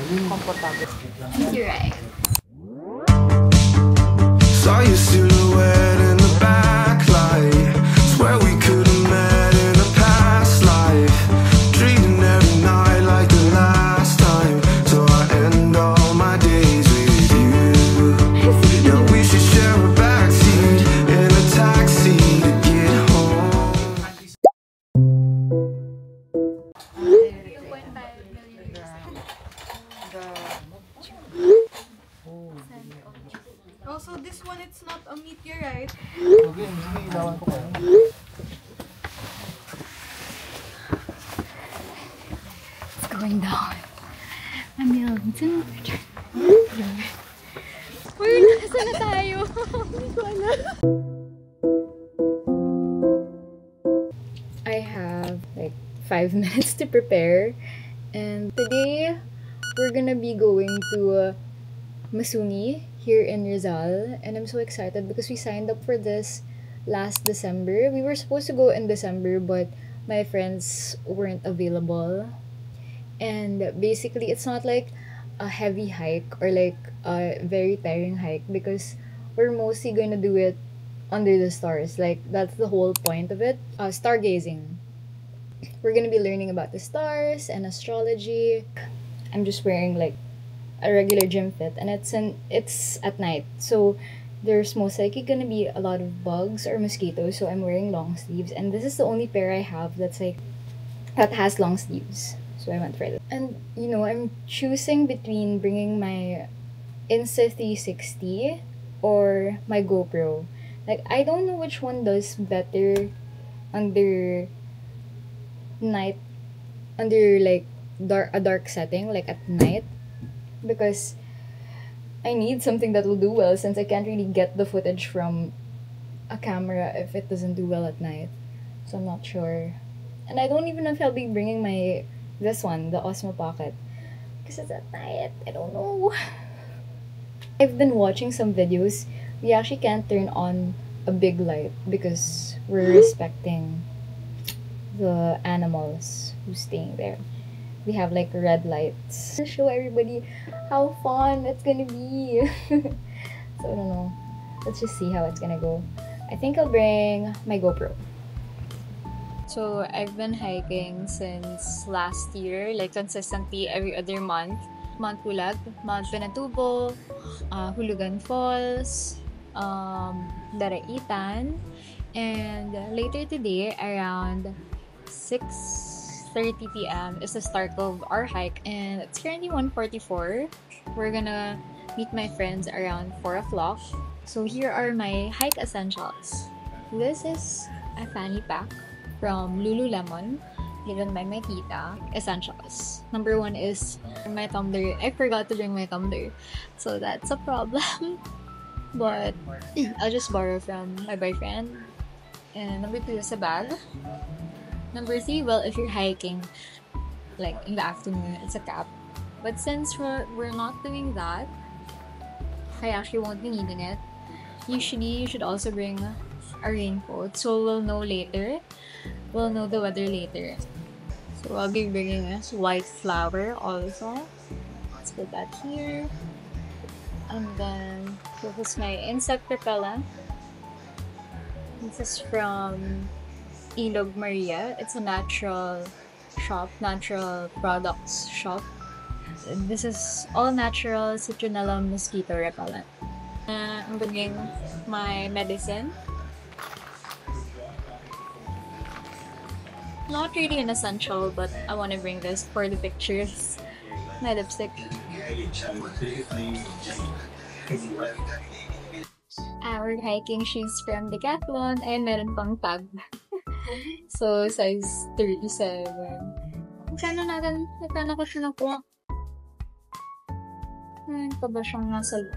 Comfortable. You're right. Saw your silhouette in the backlight. Swear we could have met in a past life. Dreaming every night like the last time. So I end all my days with you. Yeah, we should share a backseat in a taxi to get home. Also, this one, it's not a meteorite. It's going down. A million. Uy, nasa na tayo? I have like 5 minutes to prepare, and today we're gonna be going to Masuni here in Rizal, and I'm so excited because we signed up for this last December. We were supposed to go in December, but my friends weren't available. And basically, it's not like a heavy hike or like a very tiring hike because we're mostly going to do it under the stars. Like, that's the whole point of it. Stargazing. We're going to be learning about the stars and astrology. I'm just wearing like a regular gym fit, and it's at night, so there's most likely gonna be a lot of bugs or mosquitoes, so I'm wearing long sleeves, and this is the only pair I have that has long sleeves, so I went for it. And you know, I'm choosing between bringing my Insta360 or my GoPro. Like, I don't know which one does better under night, under like a dark setting, like at night, because I need something that will do well since I can't really get the footage from a camera if it doesn't do well at night. So I'm not sure. And I don't even know if I'll be bringing this one, the Osmo Pocket, because it's at night. I don't know. I've been watching some videos. We actually can't turn on a big light because we're respecting the animals who's staying there. We have like red lights to show everybody how fun it's gonna be. So I don't know. Let's just see how it's gonna go. I think I'll bring my GoPro. So I've been hiking since last year, like consistently every other month. Mount Pulag, Mount Pinatubo, Hulugan Falls, Daraitan, and later today around 6:30 p.m. is the start of our hike, and it's currently 1:44. We're gonna meet my friends around 4 o'clock. So here are my hike essentials. This is a fanny pack from Lululemon, given by my tita. Essentials. Number 1 is my tumbler. I forgot to bring my tumbler, so that's a problem. But I'll just borrow from my boyfriend. And number 2 is a bag. Number 3, well, if you're hiking like in the afternoon, it's a cap. But since we're not doing that, I actually won't be needing it. Usually, you should also bring a raincoat, so we'll know later. We'll know the weather later. So I'll be bringing a white flower also. Let's put that here. And then this is my insect repellent. This is from Ilog Maria. It's a natural products shop. This is all natural citronella mosquito repellent. I'm bringing my medicine. Not really an essential, but I want to bring this for the pictures. My lipstick. Our hiking shoes from Decathlon, and meron pang tag. So, size 37. Magkano ko siya nakuha? Ano pa ba siyang nasa loob?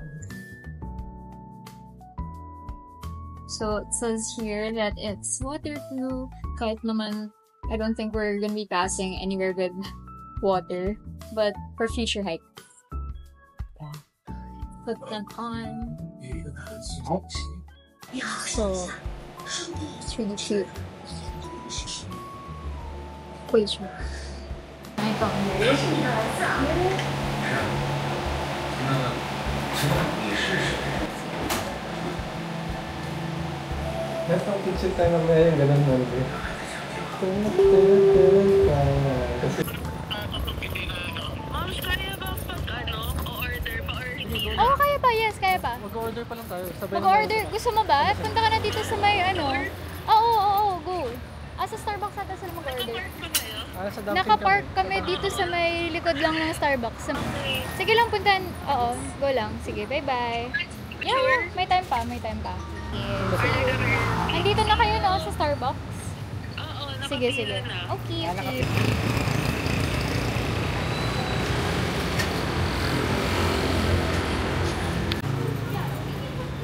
So, it says here that it's waterproof. Kahit naman, I don't think we're gonna be passing anywhere with water. But for future hike. Put that on. So, it's really cute. Wait, my tumbler. Chill tayo mamaya yung ganun mo. Moms, kaya ba pag o-order pa or hindi? Oo, kaya pa. Yes, kaya pa. Mag-order pa lang tayo. Sabay Mag-order. Gusto mo ba? Punta ka na dito sa may ano. Oo, go. Sa Starbucks natin sila mag-order. Sa Dunkin' Nakapark kami dito sa may likod lang ng Starbucks. Sige lang, puntahan. Oo, go lang. Sige, bye-bye. Yeah, may time pa. Yes. Nandito na kayo, no, sa Starbucks? Oo, Sige. Okay.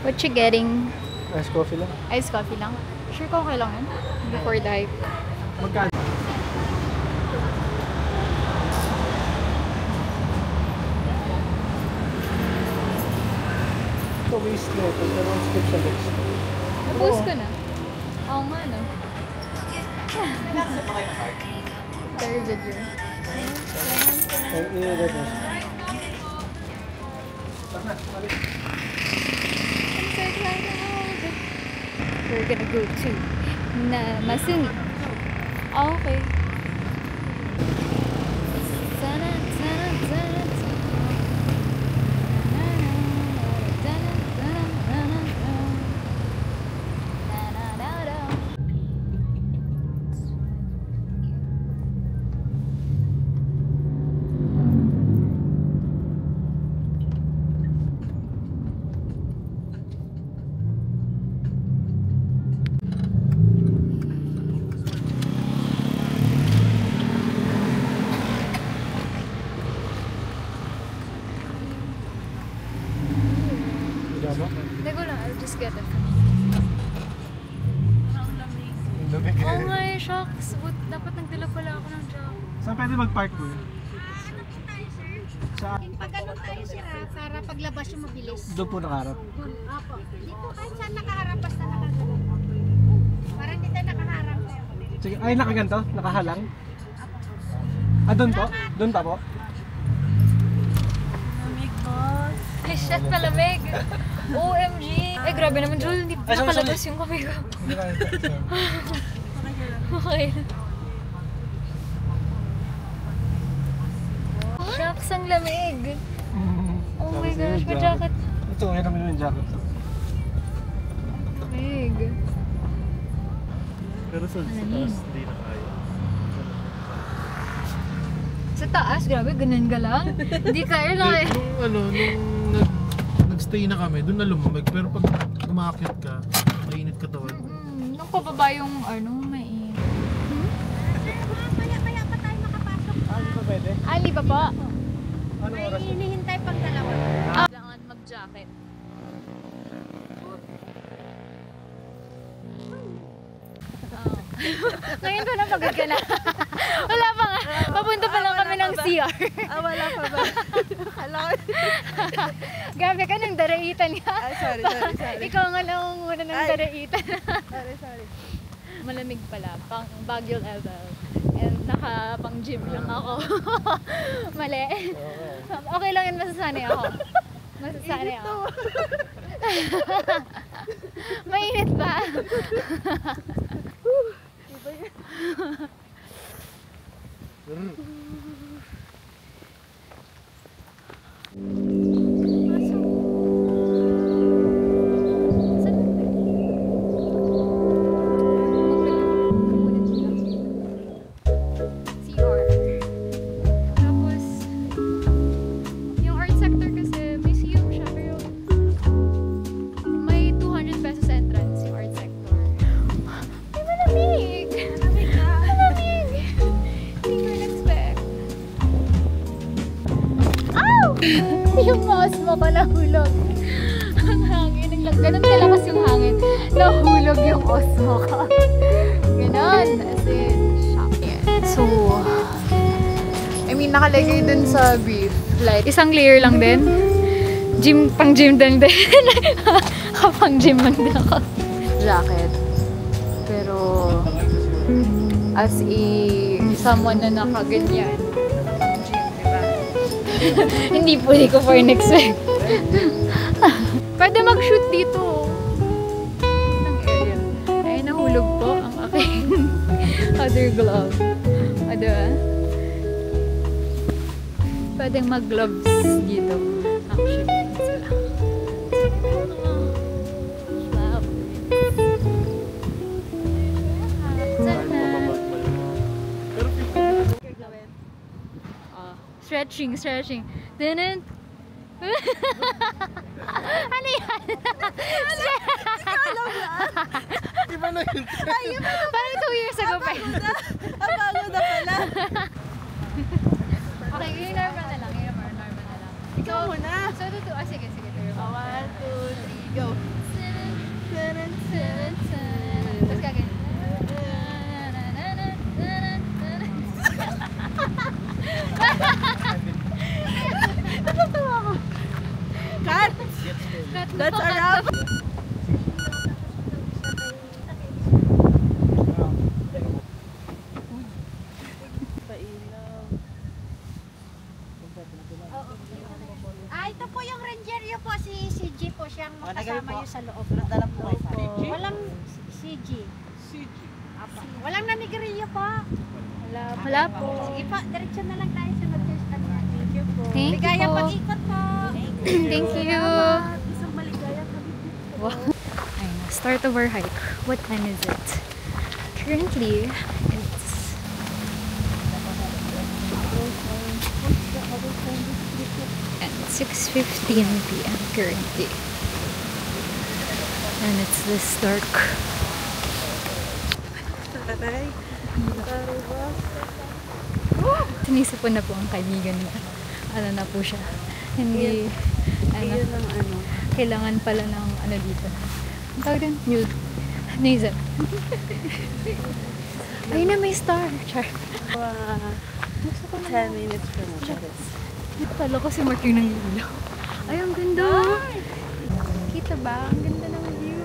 What you getting? Ice coffee lang. Iced coffee lang? Sure ko okay lang yun? Before the hype. Magkano? Ito waste na ito. Pero ang skip sa next. Napost ko na. Oo nga, no? Very video. Ay, i-read mo. We're gonna go to Masumi. Oh, okay. Pijama? Hindi ko lang, I'll just get it. Lamig. Oo nga eh, shocks. Dapat nagdala pala ako ng job. Saan pwede mag-park po yun? Saan? Pag ano tayo sira, para paglabas yung mabilis. Doon po nakaharap. Apo. Dito kahit saan nakaharap basta nakagano'n. Para hindi tayo nakaharap. Sige, ay nakaganto? Nakahalang? Doon po? Doon pa po? Ay, shit, malamig. OMG. Ay, grabe naman, Jul. Hindi Ay, sorry, nakalabas yung kamay ko. Hindi kaya ito. Okay. Shucks, ang lamig. Oh my gosh, may jacket. Ito, yan naman yung jacket. Lamig. Pero sa taas, hindi na kaya. Sa taas, grabe, ganun ka lang. Hindi kaya lang eh. Nung nag-stay na kami, doon na lumamig. Pero pag umakyat ka, mainit katawan. Nung pababa yung ano, mainit. Maya pa tayo makapasok. Ano pa pwede? Ali pa po. Ano May oras? hinihintay pang dalawa. Kailangan mag-jacket. Ngayon ko na pagod ka na. Wala pa nga. Papunta pa lang kami ng CR. Wala pa ba? Grabe ka ng daraitan ka. Sorry. Ikaw nga nangunguna ng daraitan. Sorry. Malamig pala. Pang Baguio level. And naka-pang gym lang ako. Mali. Okay lang yun. Masasanay ako. Mainit ba? CR. Tapos, yung art sector kasi, museum siya, pero may 200 pesos entrance yung art sector. Ay, malamig! Malamig! Hindi ko in-expect. Ow! Yung mouse mo ko nahulog. Ang hangin. Ganun kalakas yung hangin. Nahulog yung osmo ko. Ganon. As in, shock. So, I mean, nakalagay dun sa brief. Like, isang layer lang din. Pang gym din. Pang gym lang din ako. Jacket. Pero, as someone na nakaganyan, pang gym, diba? Hindi ko for next week. Pwede mag-shoot dito. Ng area. Ay, nahulog nahulog po ang aking other glove. O, diba? Pwedeng mag-gloves dito. Actually, sila. Wow. Sana. Stretching. Dinin. Ano yan? Iba na yun. Parang 2 years ago pa yun. Bago na pala. Okay, yung normal na lang. Ikaw muna. So, sige. 1, 2, 3, go. Tapos gagawin. Natatawa ko. Cut! That's a wrap. Ito po yung ranger yun po, si G po siyang makasama yun sa loob. Walang si G. Apa. Walang nanigrilyo po. Wala po. Sige po, diretso na lang tayo sa mag-cheers kanya. Thank you po. Thank you Ligayang po. pag-ikot po. Thank you. Isang maligaya kami. Wow. Ayun, start of our hike. What time is it? Currently, it's 6:15 p.m. currently. And it's this dark. Tinisa po na po ang kaibigan niya. Ano na po siya. Hindi, kailangan pala ng dito. Ang tawag din? Nude. Nasal. Ayun na, may star. Char. 10 minutes from Charis. Kala ko si Mark yung nangilaw. Ay, ang ganda! Kita ba? Ang ganda ng view.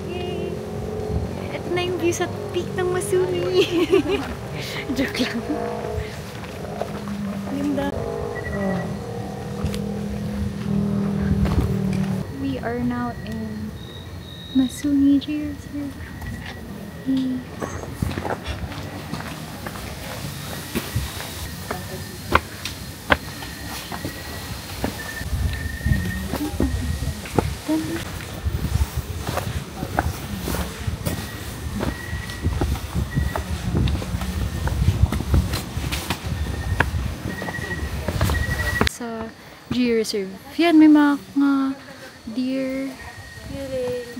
Yay! Ito na yung view sa peak ng Masumi. Joke lang. Ganda. We are now in Masumi Reserve. Sa G Reserve. Yan, may mga deer,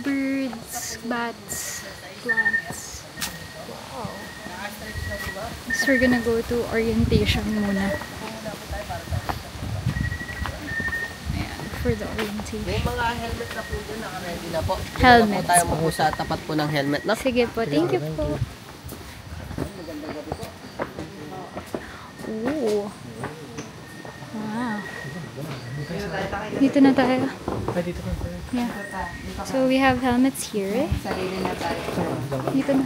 birds, bats, plants. Wow. So we're gonna go to orientation muna. Ayan, for the orientation. May mga helmet na po dyan, naka-ready na po. Helmets Dito na po tayo po sa tapat po ng helmet na. Sige po, thank you po. Ooh. Wow. Dito na tayo. Dito ka tayo. Yeah. So we have helmets here. Dito na.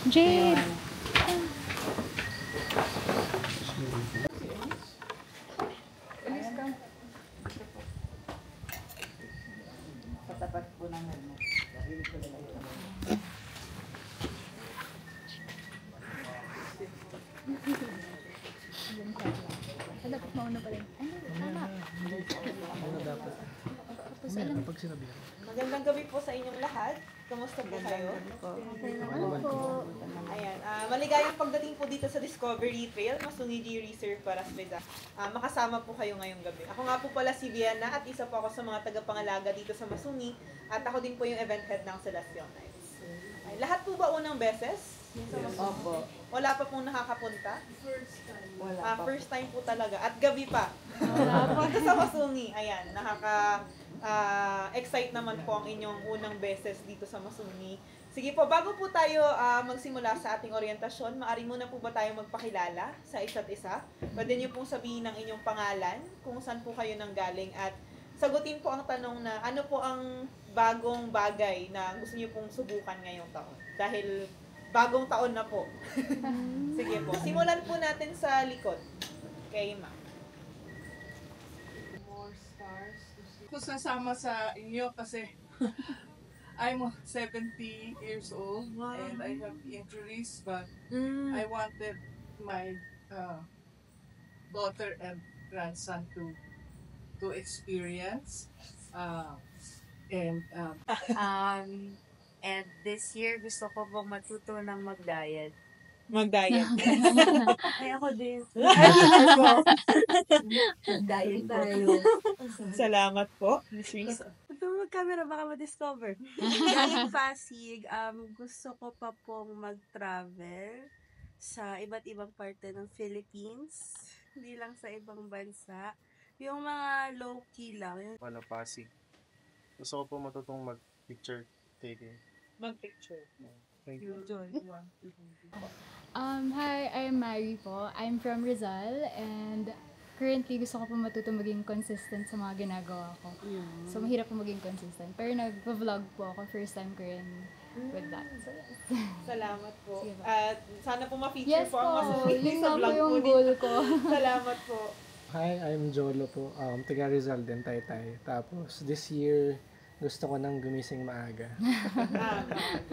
Jade! Dapat mauna pa rin. Tama. Pag sinabi. Magandang gabi po sa inyong lahat. Kamusta po kayo? Okay naman po. Ayan. Maligayang pagdating po dito sa Discovery Trail, Masuni G Reserve para sa makasama po kayo ngayong gabi. Ako nga po pala si Viana at isa po ako sa mga tagapangalaga dito sa Masuni at ako din po yung event head ng Celestial Nights. Ay, lahat po ba unang beses? Opo. Wala pa pong nakakapunta? Wala pa. First time po talaga. At gabi pa. Dito sa Masuni. Ayan, excite naman po ang inyong unang beses dito sa Masuni. Sige po, bago po tayo magsimula sa ating orientasyon, maaari muna po ba tayo magpakilala sa isa't isa? Pwede niyo pong sabihin ang inyong pangalan, kung saan po kayo nanggaling, at sagutin po ang tanong na ano po ang bagong bagay na gusto niyo pong subukan ngayong taon. Dahil bagong taon na po. Sige po, simulan po natin sa likod. Kay Ma. Kung sasama sa inyo kasi I'm 70 years old and I have injuries, but I wanted my daughter and grandson to experience. And And this year, gusto ko pong matutunang mag-diet. Mag-diet. Ay, ako din. Diet tayo. Salamat po, Miss Reese. Ito mag-camera, baka ma-discover. Galing Pasig, gusto ko pa pong mag-travel sa iba't ibang parte ng Philippines. Hindi lang sa ibang bansa. Yung mga low-key lang. Wala Pasig. Gusto ko po matutong mag-picture taking. Mag-picture. Thank you. Hi, I'm Mary po. I'm from Rizal and currently gusto ko po matuto maging consistent sa mga ginagawa ko. So, mahirap po maging consistent. Pero nag-vlog po ako. First time ko rin with that. So, yes. Salamat po. Sige ba? At sana po ma-feature Yes po ang po. Masumi Yun sa nga po vlog po yung nito. goal ko. Salamat po. Hi, I'm Jolo po. Taga Rizal din, Taytay. Tapos, this year, gusto ko nang gumising maaga.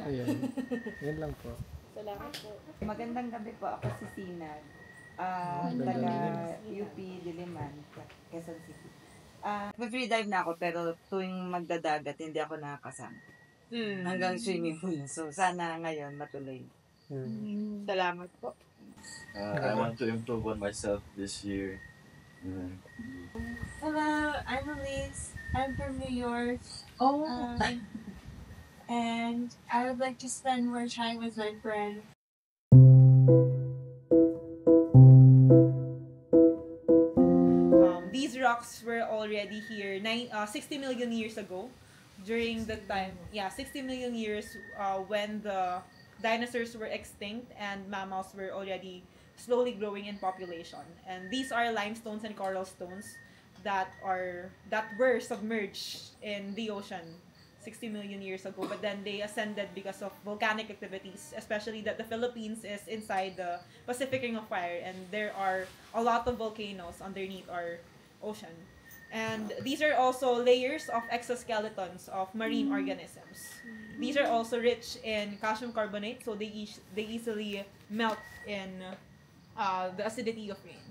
Ayun. Yun lang po. Salamat po. Magandang gabi po. Ako si Sinag. Magandang Taga gabi. UP Diliman, Quezon City. Free dive na ako pero tuwing magdadagat hindi ako nakakasama. Hanggang swimming pool. So sana ngayon matuloy. Salamat po. I want to improve on myself this year. Hello, I'm Elise. I'm from New York. And I would like to spend more time with my friend. These rocks were already here 60 million years ago. During the time, 60 million years when the dinosaurs were extinct and mammals were already slowly growing in population. And these are limestones and coral stones that were submerged in the ocean 60 million years ago, but then they ascended because of volcanic activities, especially that the Philippines is inside the Pacific Ring of Fire and there are a lot of volcanoes underneath our ocean. And these are also layers of exoskeletons of marine organisms. These are also rich in calcium carbonate, so they easily melt in the acidity of rain.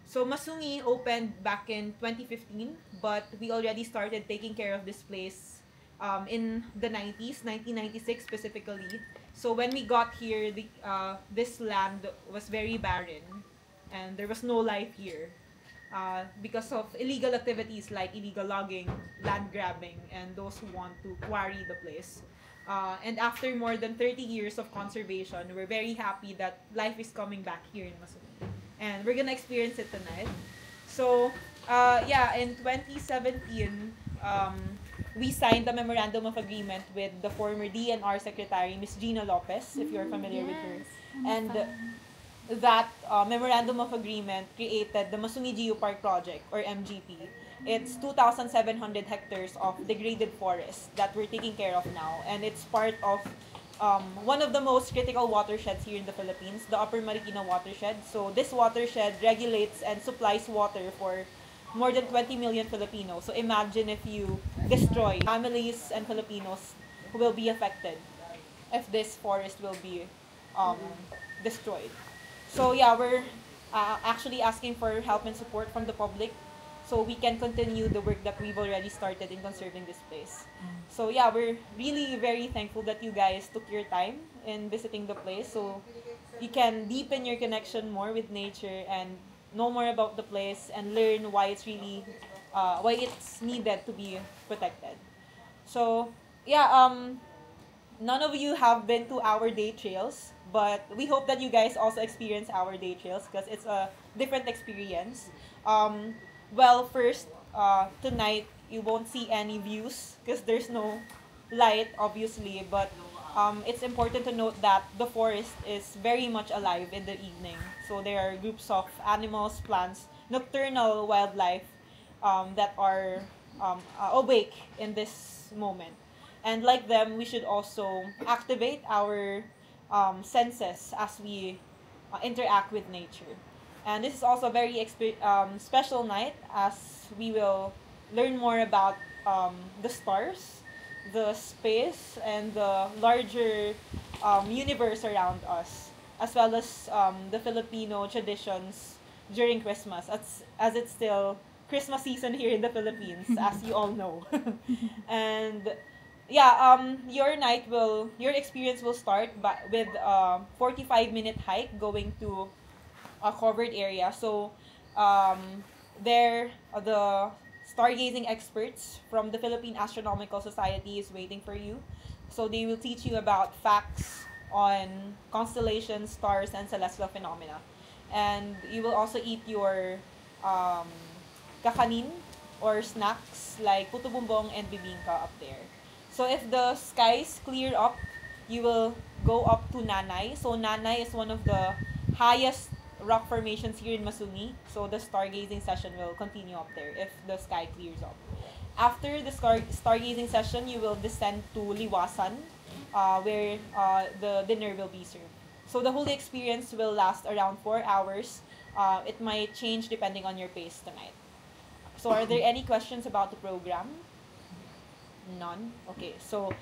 So Masungi opened back in 2015, but we already started taking care of this place in the 90s, 1996 specifically. So when we got here, this land was very barren, and there was no life here. Because of illegal activities like illegal logging, land grabbing, and those who want to quarry the place. And after more than 30 years of conservation, we're very happy that life is coming back here in Masungi. And we're gonna experience it tonight. So, in 2017, we signed a memorandum of agreement with the former DNR Secretary, Ms. Gina Lopez, if you're familiar with her. And that memorandum of agreement created the Masungi Geopark Project, or MGP. It's 2,700 hectares of degraded forest that we're taking care of now, and it's part of one of the most critical watersheds here in the Philippines, the Upper Marikina watershed. So this watershed regulates and supplies water for more than 20 million Filipinos. So imagine if you destroy families and Filipinos who will be affected if this forest will be destroyed. So we're actually asking for help and support from the public so we can continue the work that we've already started in conserving this place. So we're really very thankful that you guys took your time in visiting the place so you can deepen your connection more with nature and know more about the place and learn why it's really why it's needed to be protected. So none of you have been to our day trails, but we hope that you guys also experience our day trails because it's a different experience. Well, first, tonight you won't see any views because there's no light, obviously, but it's important to note that the forest is very much alive in the evening. So there are groups of animals, plants, nocturnal wildlife that are awake in this moment. And like them, we should also activate our senses as we interact with nature. And this is also a very special night as we will learn more about the stars the space and the larger universe around us, as well as the Filipino traditions during Christmas, as it's still Christmas season here in the Philippines, as you all know. And yeah, your experience will start with a 45-minute hike going to a covered area. So there, the stargazing experts from the Philippine Astronomical Society is waiting for you. So they will teach you about facts on constellations, stars, and celestial phenomena. And you will also eat your kakanin or snacks like puto bumbong and bibingka up there. So if the skies clear up, you will go up to Nanay. So Nanay is one of the highest rock formations here in Masuni. So the stargazing session will continue up there if the sky clears up. After the stargazing session, you will descend to Liwasan, where the dinner will be served. So the whole experience will last around 4 hours. It might change depending on your pace tonight. So are there any questions about the program? None? Okay, so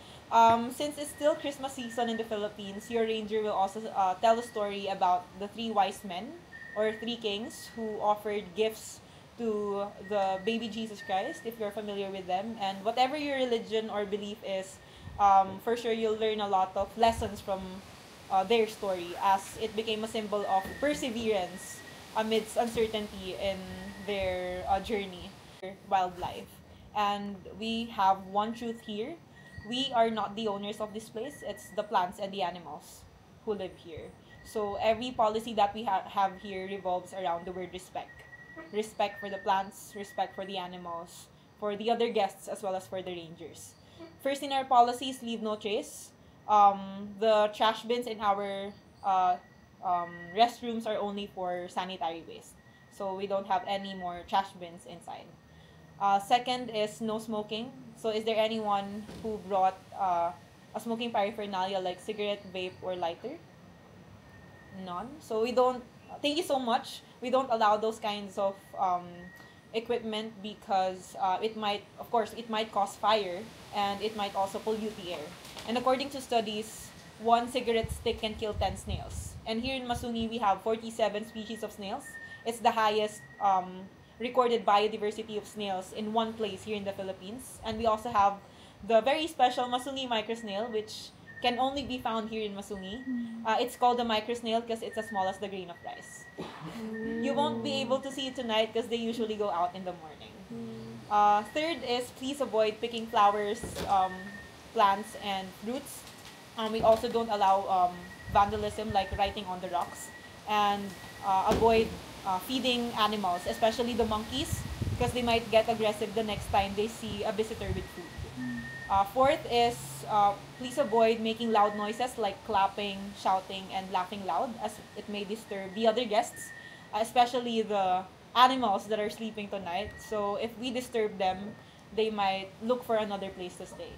since it's still Christmas season in the Philippines, your ranger will also tell a story about the 3 wise men or 3 kings who offered gifts to the baby Jesus Christ, if you're familiar with them. And whatever your religion or belief is, for sure you'll learn a lot of lessons from their story, as it became a symbol of perseverance amidst uncertainty in their journey, wildlife. And we have one truth here: we are not the owners of this place, it's the plants and the animals who live here. So every policy that we have here revolves around the word respect. Respect for the plants, respect for the animals, for the other guests, as well as for the rangers. First in our policies, leave no trace. The trash bins in our restrooms are only for sanitary waste. So we don't have any more trash bins inside. Second is no smoking. So is there anyone who brought a smoking paraphernalia like cigarette, vape, or lighter? None. So we don't, thank you so much. We don't allow those kinds of equipment because it might cause fire, and it might also pollute the air. And according to studies, 1 cigarette stick can kill 10 snails. And here in Masuni, we have 47 species of snails. It's the highest recorded biodiversity of snails in one place here in the Philippines. And we also have the very special Masuni microsnail, which can only be found here in Masuni. It's called a microsnail because it's as small as the grain of rice. You won't be able to see it tonight because they usually go out in the morning. Third is please avoid picking flowers, plants, and fruits. We also don't allow vandalism like writing on the rocks. And avoid feeding animals, especially the monkeys, because they might get aggressive the next time they see a visitor with food. Fourth is please avoid making loud noises like clapping, shouting, and laughing loud, as it may disturb the other guests, especially the animals that are sleeping tonight. So if we disturb them, they might look for another place to stay.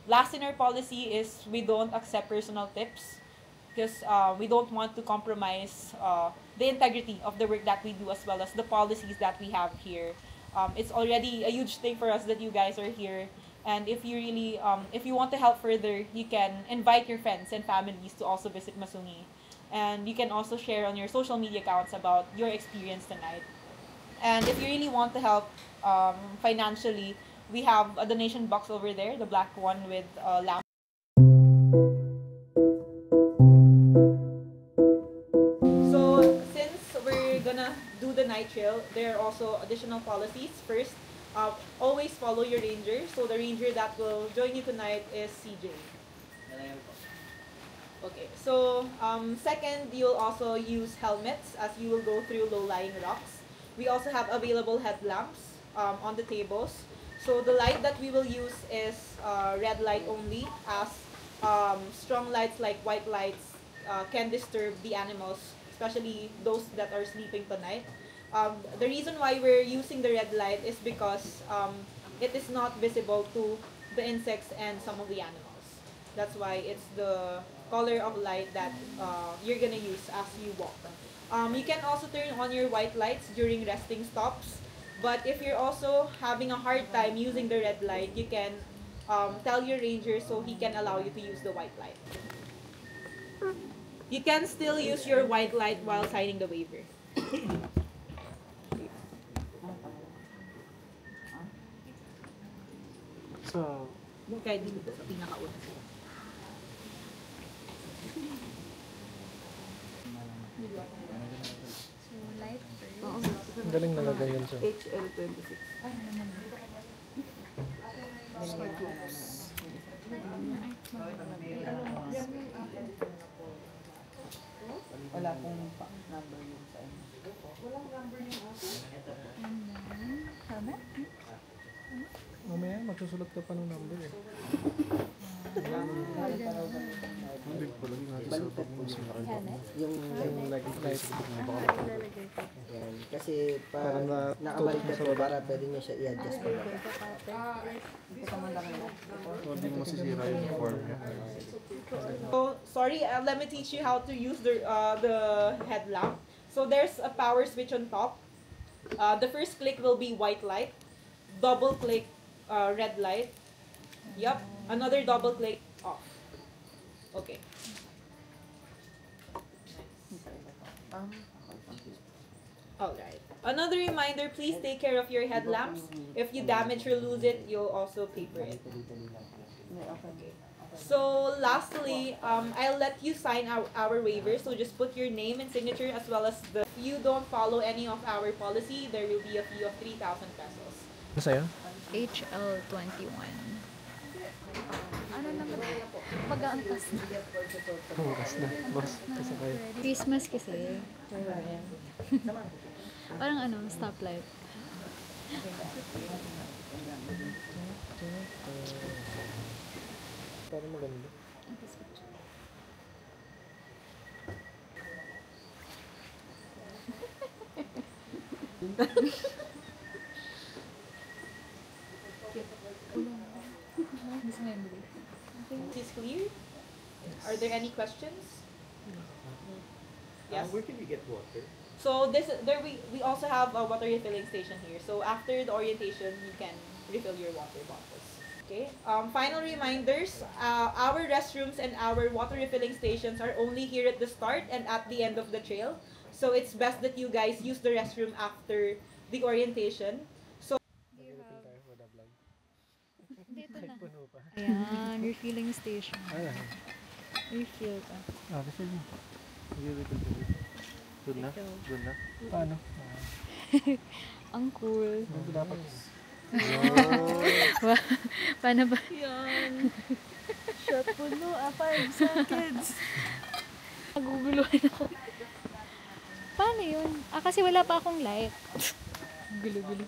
Last in our policy is we don't accept personal tips, because we don't want to compromise the integrity of the work that we do, as well as the policies that we have here. It's already a huge thing for us that you guys are here. And if you really, if you want to help further, you can invite your friends and families to also visit Masuni. And you can also share on your social media accounts about your experience tonight. And if you really want to help financially, we have a donation box over there, the black one with lamp. So since we're gonna do the night trail, there are also additional policies. First, always follow your ranger. So the ranger that will join you tonight is CJ. Okay, so second, you'll also use helmets as you will go through low-lying rocks. We also have available headlamps on the tables. So the light that we will use is red light only, as strong lights like white lights can disturb the animals, especially those that are sleeping tonight. The reason why we're using the red light is because it is not visible to the insects and some of the animals. That's why it's the color of light that you're gonna use as you walk. You can also turn on your white lights during resting stops, but if you're also having a hard time using the red light, you can tell your ranger so he can allow you to use the white light. You can still use your white light while signing the waiver. So, kahit dito sa pinakauna. So, light first. ang galing nalagay yun siya. HL26. Wala pong number yun sa inyo. Walang number yun. Helmet? Mamaya, magsusulat ka pa ng number eh. Hindi ko lagi natin sa top mo sa Yung light. Yan. Kasi naabalik na po para pwede niya siya i-adjust pa. Hindi mo masisira yung form niya. So, sorry, let me teach you how to use the headlamp. So there's a power switch on top. The first click will be white light. Double click red light. Yep. Another double click off. Okay. Alright. Another reminder, please take care of your headlamps. If you damage or lose it, you'll also pay for it. Okay. So lastly, I'll let you sign our waiver. So just put your name and signature as well as the... If you don't follow any of our policy, there will be a fee of 3,000 pesos. Ano sa'yo? HL21. Ano naman? Pag-aantas na. Bukas na. Boss, kasi kayo. Christmas kasi. Parang ano, stoplight. Parang maganda. Is clear? Are there any questions? Yes. Where can we get water? So we also have a water refilling station here. So after the orientation, you can refill your water bottles. Okay. Final reminders: our restrooms and our water refilling stations are only here at the start and at the end of the trail. So it's best that you guys use the restroom after the orientation. So. Dito na. Ayan, refilling station. Ayan. Refill ka. Refill mo. Doon na? Doon na? Paano? Ang cool. Dapat. Paano ba? Yan. Shot puno, 5 seconds. Naguguluhan ako. Paano yun? Kasi wala pa akong light. Gulo-gulo.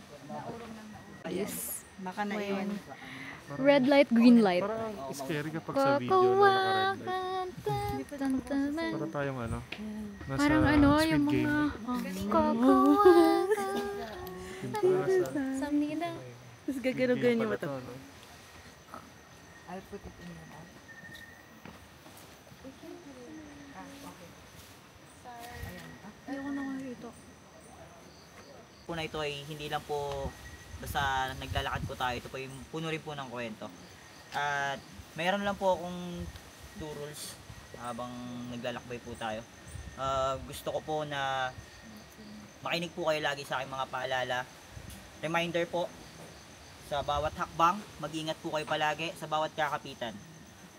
Yes. Baka na yun. Red light, green light. Parang scary kapag sa video na naka-red light. Para tayong ano, nasa parang ano, Squid yung Game. mga samnida. Tapos gaganugan yung mata. I'll put it in your mouth. Ayoko na nga rito. Po na ito ay hindi lang po basta naglalakad po tayo, ito po yung puno rin po ng kwento. At mayroon lang po akong 2 rules habang naglalakbay po tayo. Gusto ko po na makinig po kayo lagi sa aking mga paalala. Reminder po, sa bawat hakbang, mag-ingat po kayo palagi sa bawat kakapitan.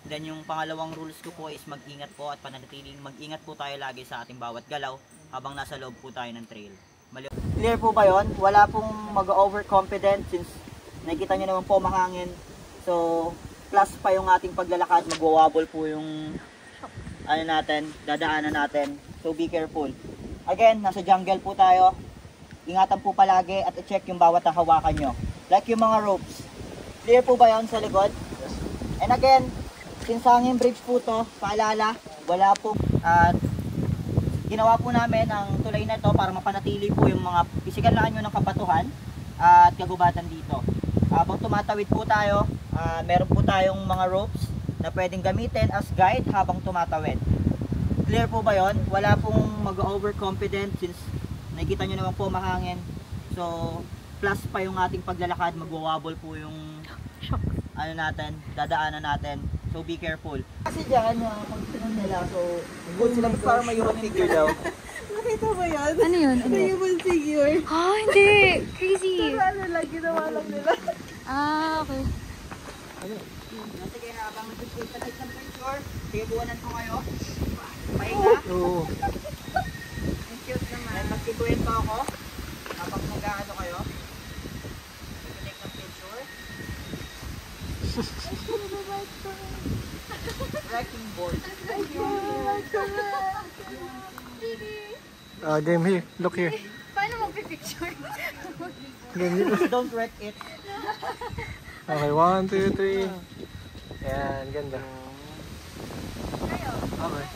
Then yung pangalawang rules ko po is mag-ingat po at pananatiling mag-ingat po tayo lagi sa ating bawat galaw habang nasa loob po tayo ng trail. Clear po ba yun? Wala pong mag-overconfident since nakikita nyo naman po mahangin. So, plus pa yung ating paglalakad, magwawabol po yung ano natin, dadaanan natin. So, be careful. Again, nasa jungle po tayo. Ingatan po palagi at i-check yung bawat hawakan nyo. Like yung mga ropes. Clear po ba yun sa likod? And again, since hanging bridge po to, paalala, wala po. At ginawa po namin ang tulay na ito para mapanatili po yung mga physical na anyo ng kabatuhan at kagubatan dito. Habang tumatawid po tayo, meron po tayong mga ropes na pwedeng gamitin as guide habang tumatawid. Clear po ba yon? Wala pong mag-overconfident since nakikita nyo naman po mahangin. So, plus pa yung ating paglalakad, magwawabol po yung ano natin, dadaanan natin. So be careful. Kasi dyan, pag tinong nila, so, good sila parang may human figure daw. Nakita mo yan? Ano yun? Ano? May human figure. Ah, hindi! Crazy! Pero ano lang, ginawa lang nila. Ah, okay. Sige, habang nag-take ng picture, sige, buwanan ko kayo. Pahinga. Oo. Ang cute naman. Magkikwento ako habang nag-ano kayo. Take ng picture. Wrecking board. Game here. Look here. Paano magpipicture? Game here. Don't wreck it. Okay, 1, 2, 3. Yan, ganda. Okay.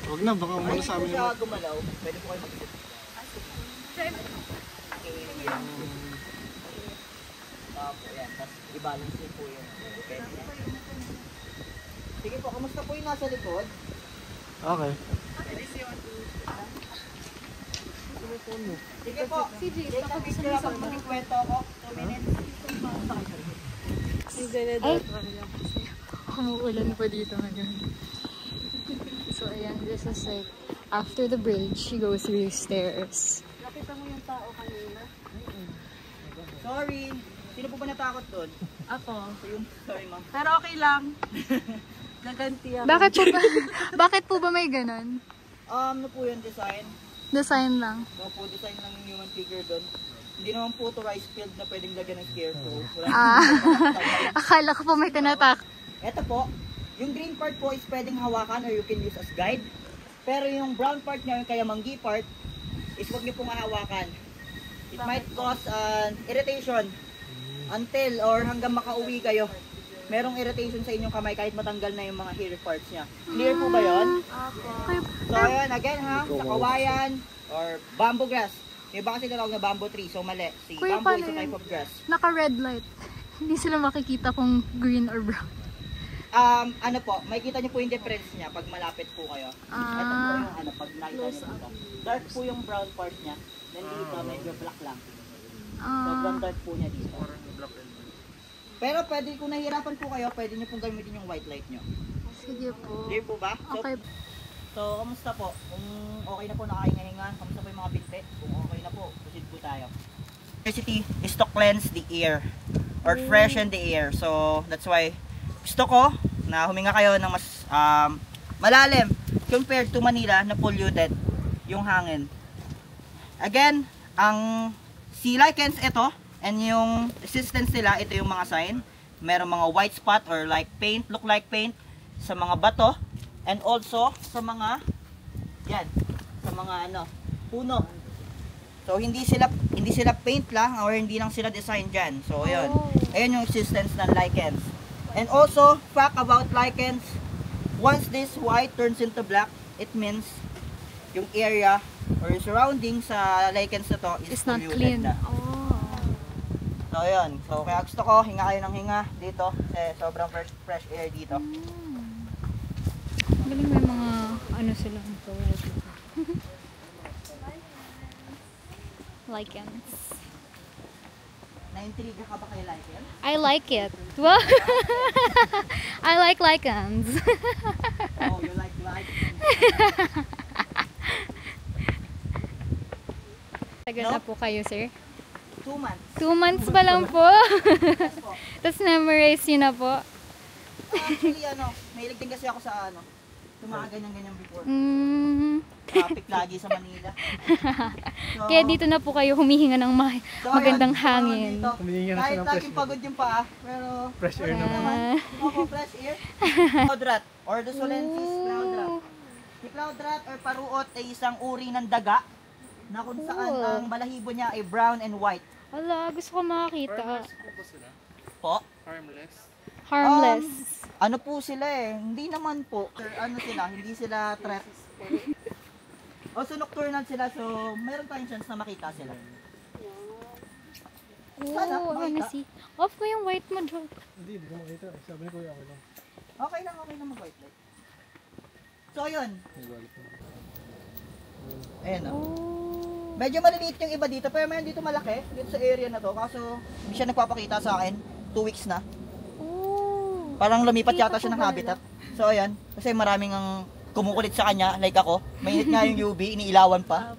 Huwag na, baka umano sa amin Kung yung... siya gumalaw, pwede po kayo mag-isip. Yan, tapos i-balance din po yun. Sige po, kamusta po yung nasa likod? Okay. Sige po, take a picture habang magkikwento ako. 2 minutes. Ay! Umuulan pa dito ngayon. So, ayan, this is like, after the bridge, you go through stairs. Nakita mo yung tao kanina? Sorry. Sino po ba natakot doon? Ako. Sorry, ma'am. Pero okay lang. Gaganti ako. Bakit po ba may ganun? Ano po yung design? Design lang. No po, design lang yung human figure doon. Hindi naman po ito rice field na pwedeng lagyan ng scarecrow. Akala ko po may tinatak. Ito po, yung green part po is pwedeng hawakan or you can use as guide. Pero yung brown part niya, yung kayamanggi part, is huwag niyo pong hawakan. It might cause irritation until or hanggang makauwi kayo. Merong irritation sa inyong kamay kahit matanggal na yung mga hairy parts niya. Clear po ba yun? So yun, again ha, sa kawayan or bamboo grass. Yung iba kasi tinawag na bamboo tree, so mali. Si Kuya, bamboo is a paano type of grass. Naka-red light. Hindi sila makikita kung green or brown. Ano po, makikita niyo po yung difference niya pag malapit po kayo. Ito po yung ano, pag nakita niyo dito. Dark po yung brown part niya. Then dito, medyo black lang. Sobrang dark po niya dito. Pero pwede, kung nahihirapan po kayo, pwede niyo pong gamitin yung white light niyo. Sige po. Clear po ba? So, Okay. So, kamusta po? Kung okay na po nakahinga-hinga, kamusta po yung mga binti? Kung okay na po, proceed po tayo. Electricity is to cleanse the air or freshen the air. So, that's why gusto ko na huminga kayo ng mas malalim compared to Manila na polluted yung hangin. Again, ang sea lichens ito and yung resistance nila, ito yung mga sign. Merong mga white spot or like paint, look like paint sa mga bato. And also sa mga yan, sa mga ano, puno. So hindi sila paint lang or hindi lang sila design diyan. So ayun. Ayun yung existence ng lichens. And also, fact about lichens, once this white turns into black, it means yung area or yung surrounding sa lichens na to is not polluted clean. na. So ayun. So kaya gusto ko hinga kayo ng hinga dito kasi sobrang fresh air dito. Galing, may mga ano sila nito. Lichens. Naintriga ka ba kay lichens? I like it. Well, I like lichens. Oh, you like lichens? Tagal na po kayo, sir? 2 months. 2 months pa lang po. Tapos memorize yun na po. Actually, mahilig din kasi ako sa ganyan before. Traffic lagi sa Manila. So, kaya dito na po kayo humihinga ng magandang hangin. Kahit laging pagod yung paa, pero fresh air naman. Opo, fresh air. Cloud rat or the Solensis cloud rat. Si cloud rat or paruot ay isang uri ng daga na kung saan ang balahibo niya ay brown and white. Wala, gusto ko makakita. Po? Harmless. Ano po sila hindi naman po. Ano sila, hindi sila threat. Also nocturnal sila, so meron tayong chance na makita sila. Sana, honestly. Off ko yung white mo, Joe. Hindi ko makita. Sabi ko okay lang. Okay lang mag-white light. So yun. Ayan o. Medyo maliliit yung iba dito, pero mayroon dito malaki, dito sa area na to. Kaso, hindi siya nagpapakita sa akin. 2 weeks na. Parang lumipat yata siya ng habitat. So ayan, kasi maraming ang kumukulit sa kanya, like ako. Mainit nga yung UV, iniilawan pa.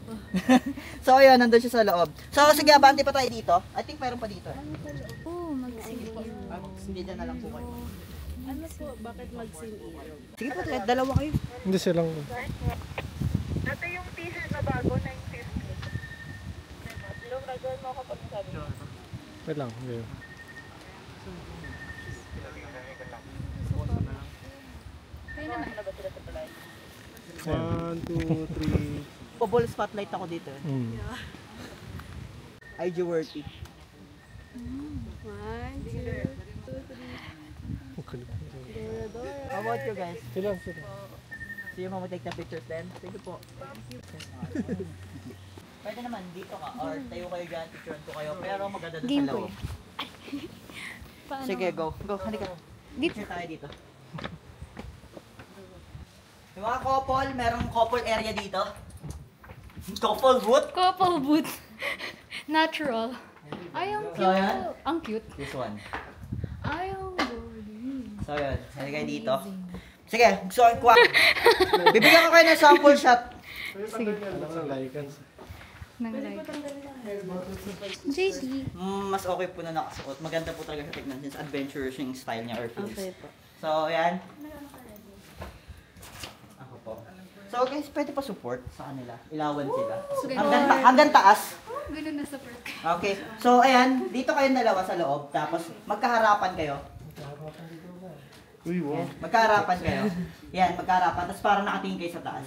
So ayan, nandun siya sa loob. So sige, abante pa tayo dito. I think meron pa dito. Oo, mag-sing. Hindi dyan na lang po kayo. Ano po, bakit mag-sing-in? Sige po, dalawa kayo. Hindi silang... Ito yung t-shirt na bago, 950. Long na girl mo kapag sabi. Wait lang, okay. Kaya naman. 1, 2, 3. Bubble spotlight ako dito. IG worthy. 1, 2, 3. How about you guys? Sila. So yung mag-take na pictures din? Sige po. Pwede naman dito ka or tayo kayo dyan, picturean ko kayo. Pero maganda doon sa loob. Sige, go. Go, halika. Picture tayo dito. Yung mga couple, merong couple area dito. Couple booth? Couple booth. Natural. Ay, ang So, cute. ayan. Ang cute. This one. Ay, ang galing. So yun, halika dito. Sige, gusto ko kuha. Bibigyan ko kayo ng sample shot. Sige. Nang like. JD. Mas okay po na nakasuot. Maganda po talaga siya tignan since adventurous yung style niya or feels. Okay po. So, ayan. Ako po. So guys, pwede pa support sa kanila. Ilawan sila. Hanggang taas. Ganun na support. Okay. So, ayan. Dito kayong dalawa sa loob. Tapos, magkaharapan kayo. Uy, wow. Magkaharapan kayo. Yan, magkaharapan. Tapos parang nakatingin kayo sa taas.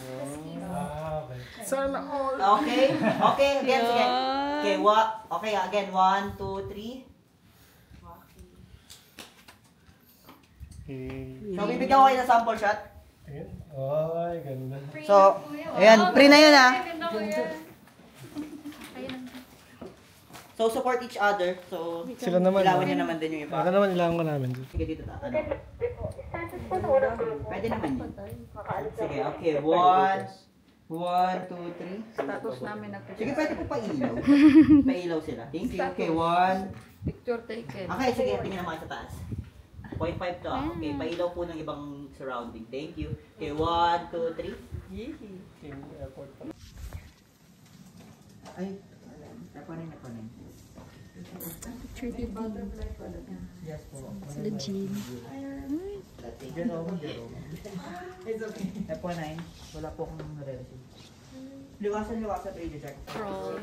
Sana all. Okay? Okay, again, sige. Okay, okay, again. 1, 2, 3. So, bibigyan ko kayo ng sample shot. Ay, ganda. So, ayan. Pre na yun, ha? So, support each other. So, Sila naman. ilawan nyo naman din yung iba. Ako naman ilawan ko namin. Sige, dito ta. Ano? Pwede naman yun. Sige, okay. 1, 2, 3. Status namin na Sige, pwede po pailaw. Pailaw sila. Thank you. Okay, 1. Picture taken. Okay, sige. Tingnan naman sa taas. 0.5 to. Okay, pailaw po ng ibang surrounding. Thank you. Okay, 1, 2, 3. Ay, napanin. Picture din. Yes po. Sila Jean. It's okay. F9, wala po akong relative. Liwasan radio check. Crawl.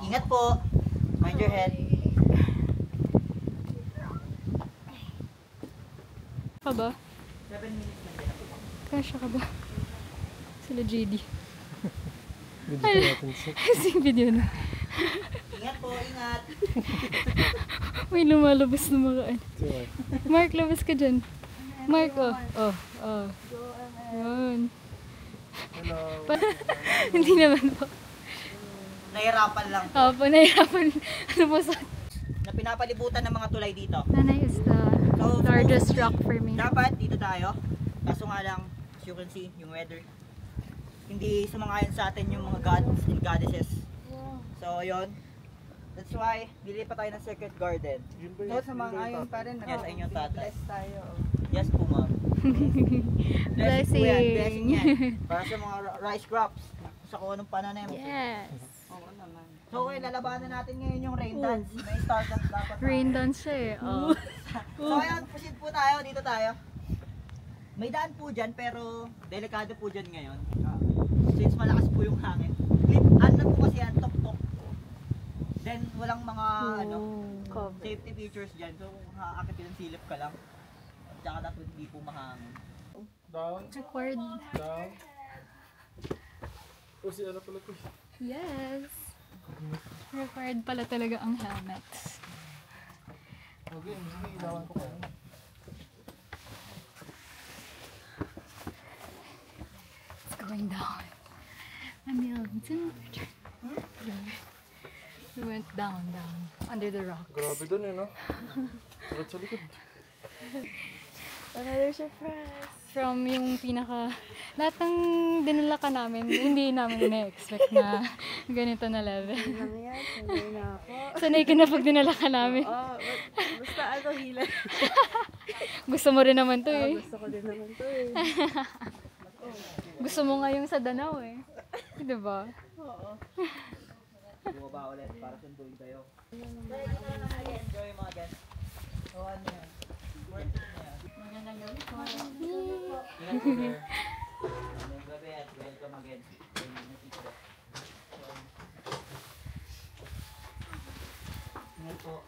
Ingat po. Mind your head. Ka ba? 7 minutes na din ako. Kasha ka ba? Sila JD. Video natin siya. Sing video na. Ingat po, ingat. May lumalabas na mga ano. Mark, labas ka dyan. Mark, oh. Yun. Hello. Hindi naman po. Nahirapan lang po. Opo, nahirapan. Ano po sa... Na pinapalibutan ng mga tulay dito. Nanay is the largest rock for me. Dapat dito tayo. Kaso nga lang, as you can see, yung weather. Hindi sumangayon sa atin yung mga gods and goddesses. So, yun. That's why, bili pa tayo ng secret garden. So, sumangayon pa rin. Yes, ayun yung tatay. Bless tayo. Yes po, ma'am. Blessing po yan. Blessing yan. Para sa mga rice crops. Sa kung anong pananim. Yes. Oo naman. So, okay, lalabanan natin ngayon yung rain dance. May star dance dapat. Rain dance siya eh. Oh. So, ayun, proceed po tayo. Dito tayo. May daan po dyan, pero delikado po dyan ngayon. Since malakas po yung hangin. Ano po kasi yan, tok-tok. Then, walang mga safety features dyan. So, kung haakit yung silip ka lang. At saka dapat hindi po mahangin. Down. Required. Down. O si ano pala ko. Yes. Required pala talaga ang helmet. Okay, ilawan ko kayo. It's going down. We went down, under the rocks. Grabe doon eh, no? Sakit sa likod. Another surprise. From yung lahat ng dinala ka namin, hindi namin na-expect na ganito na level. Sanay na ako. Sanay ka na pag dinala ka namin. Oo, basta hila. Gusto mo rin naman to eh. Gusto ko din naman to eh. Gusto mo nga yung sa Danau eh. Diba? Oo. Bumaba ulit para sunduin kayo. Enjoy mga guys. So ano yan? Worth it na yan. Magandang gabi po. Ingat po sir. Magandang gabi at welcome again. Ingat po.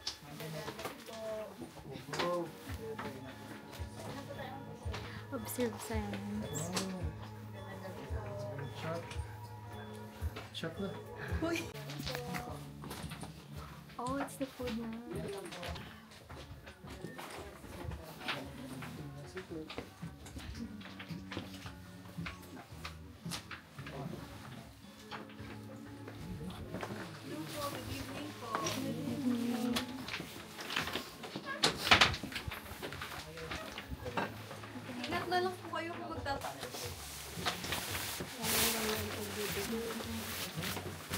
Observe silence. Shot na. Oh, it's the food na. Ingat na lang po kayo kung magtatapos.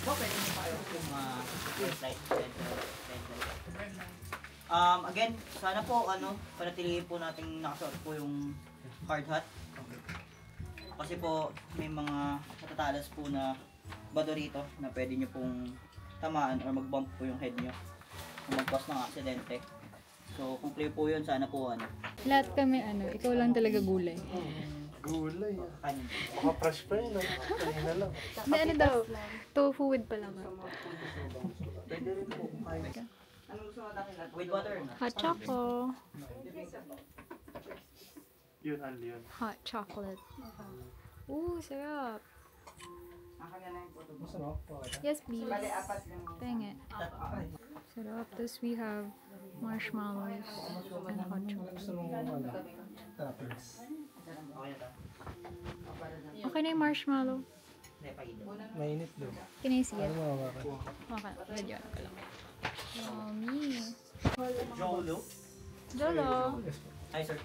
Pwede mo tayo kung red light. Again, sana po panatilihin po nating nakasuot po yung hard hat. Kasi po may mga matatalas po na bado rito na pwede nyo pong tamaan or mag-bump po yung head nyo kung mag-cause ng aksidente. So kung clear po yun, sana po Lahat kami ikaw lang talaga gulay. Gulay. Baka fresh pa yun. Kaya na lang. Hindi, daw? Tofu with palaman. Pwede rin po kung kaya. Ano gusto natin lahat? With butter na? Hot choco. Yun, yun. Hot chocolate. Ooh, sarap. Yes, please. Penge. Sarap. Tapos we have marshmallows and hot chocolate. Okay na yung marshmallow. Mainit doon. Can I see it? Ano mawawala? Okay, medyo ka lang. Yummy. Jolo? Jolo. Hi, sir.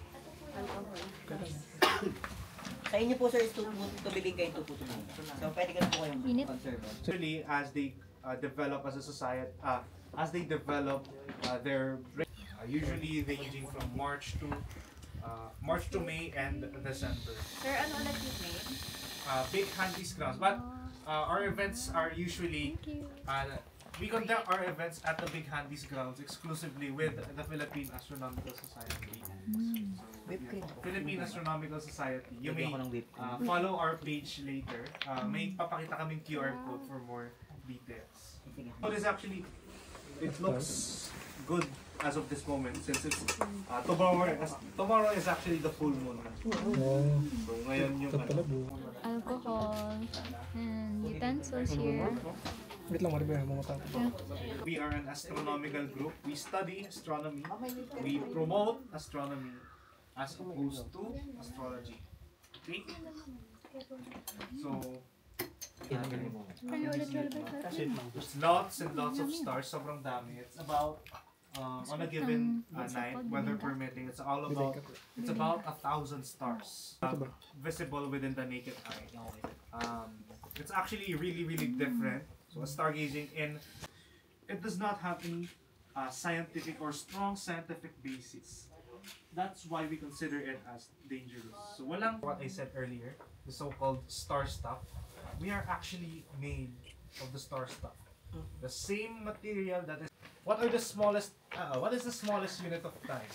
Sa inyo po, sir, is tubig kayo ito po tubig. So, pwede ka na po kayong conserve. Actually, as they develop as a society, as they develop their usually ranging from March to May and December. Sir, ano ulit yung name? Big Handy's Grounds. But our events are usually we conduct our events at the Big Handy's Grounds exclusively with the Philippine Astronomical Society. Philippine Astronomical Society. You may follow our page later. May papakita kaming QR code for more details. So this actually, it looks good as of this moment since it's tomorrow is actually the full moon. So ngayon yung Alcohol and utensils here. Wait lang, we are an astronomical group. We study astronomy. We promote astronomy as opposed to astrology. Okay? So there's lots and lots of stars. Sobrang dami. It's about on a given night, weather permitting, it's about 1,000 stars visible within the naked eye. It's actually really different. So stargazing it does not have any scientific or strong scientific basis. That's why we consider it as dangerous. So walang what I said earlier, the so-called star stuff. We are actually made of the star stuff. The same material that is. What is the smallest unit of time?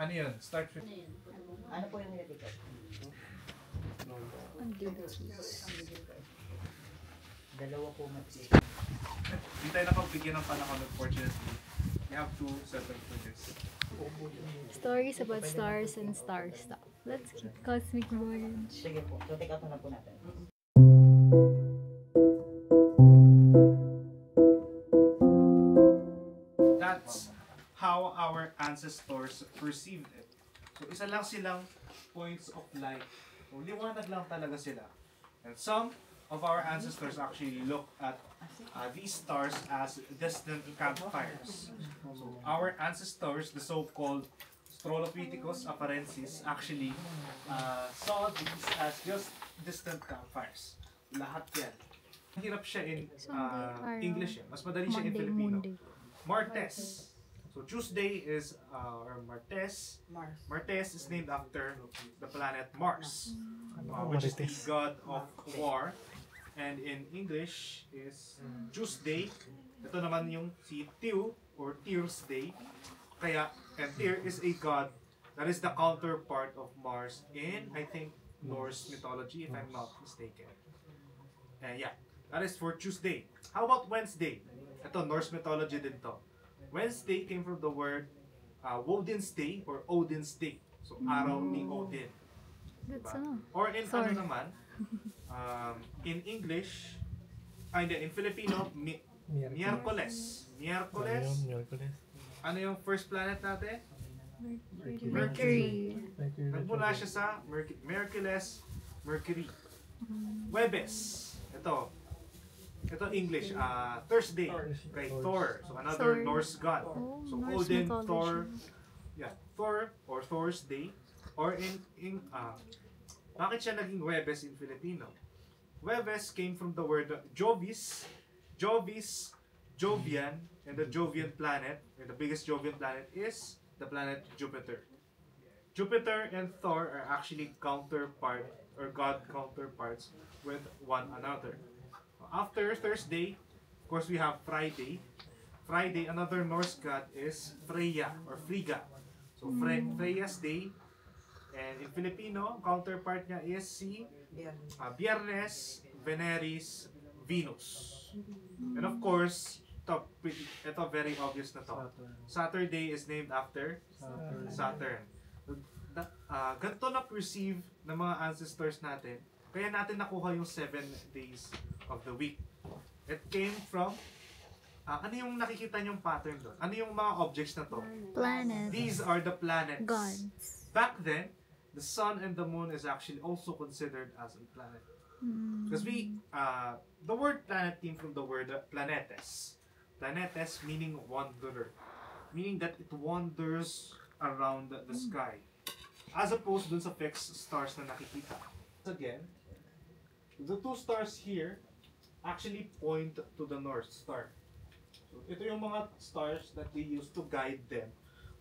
Ano yun? Start with. Ano po yung nilagay ko? Dalawa po mati. Hindi tayo nakapagbigyan ng panahon, unfortunately. We have to settle for this. Stories about stars and star stuff. Let's keep cosmic voyage. Sige po. So, take out na po natin. That's how our ancestors perceived it. So, isa lang silang points of light. So, liwanag lang talaga sila. And some of our ancestors actually look at these stars as distant campfires. So, our ancestors, the so-called Australopithecus afarensis actually saw these as just distant campfires. Lahat yan. Hirap siya in English. Mas madali siya in Filipino. Martes. So Tuesday is, or Martes. Martes is named after the planet Mars, which is the god of war. And in English is Tuesday. Ito naman yung si Tiw or Thursday. Kaya, and Tyr is a god that is the counterpart of Mars in, I think, Norse mythology, if I'm not mistaken. Yeah, that is for Tuesday. How about Wednesday? Ito, Norse mythology din to. Wednesday came from the word Woden's Day or Odin's Day. So, araw ni Odin. Diba? Or in ano naman, in English, in Filipino, Miyerkules. Miyerkules. Ano yung first planet natin? Mercury. Nagmula siya sa Merkules, Mercury. Huwebes. Ito English. Thursday. Okay, Thor. So another Norse god. So Odin, Thor. Yeah, Thor or Thor's Day. Or in bakit siya naging Huwebes in Filipino? Huwebes came from the word Jovis. Jovis, Jovian, and the Jovian planet, or the biggest Jovian planet, is the planet Jupiter. Jupiter and Thor are actually counterpart, or god counterparts with one another. After Thursday, of course, we have Friday. Friday, another Norse god is Freya, or Frigga. So, Freya's Day. And in Filipino, counterpart niya is si Biyernes, Veneris, Venus. And of course, ito very obvious na to. Saturday is named after Saturn. Ganito na perceive ng mga ancestors natin. Kaya natin nakuha yung 7 days of the week. It came from, ano yung nakikita niyong pattern doon? Ano yung mga objects na to? Planets. These are the planets. Gods. Back then, the sun and the moon is actually also considered as a planet. Because the word planet came from the word planetes. Planetes meaning wanderer. Meaning that it wanders around the sky. As opposed dun sa fixed stars na nakikita. Again, the two stars here actually point to the North Star. So ito yung mga stars that they use to guide them.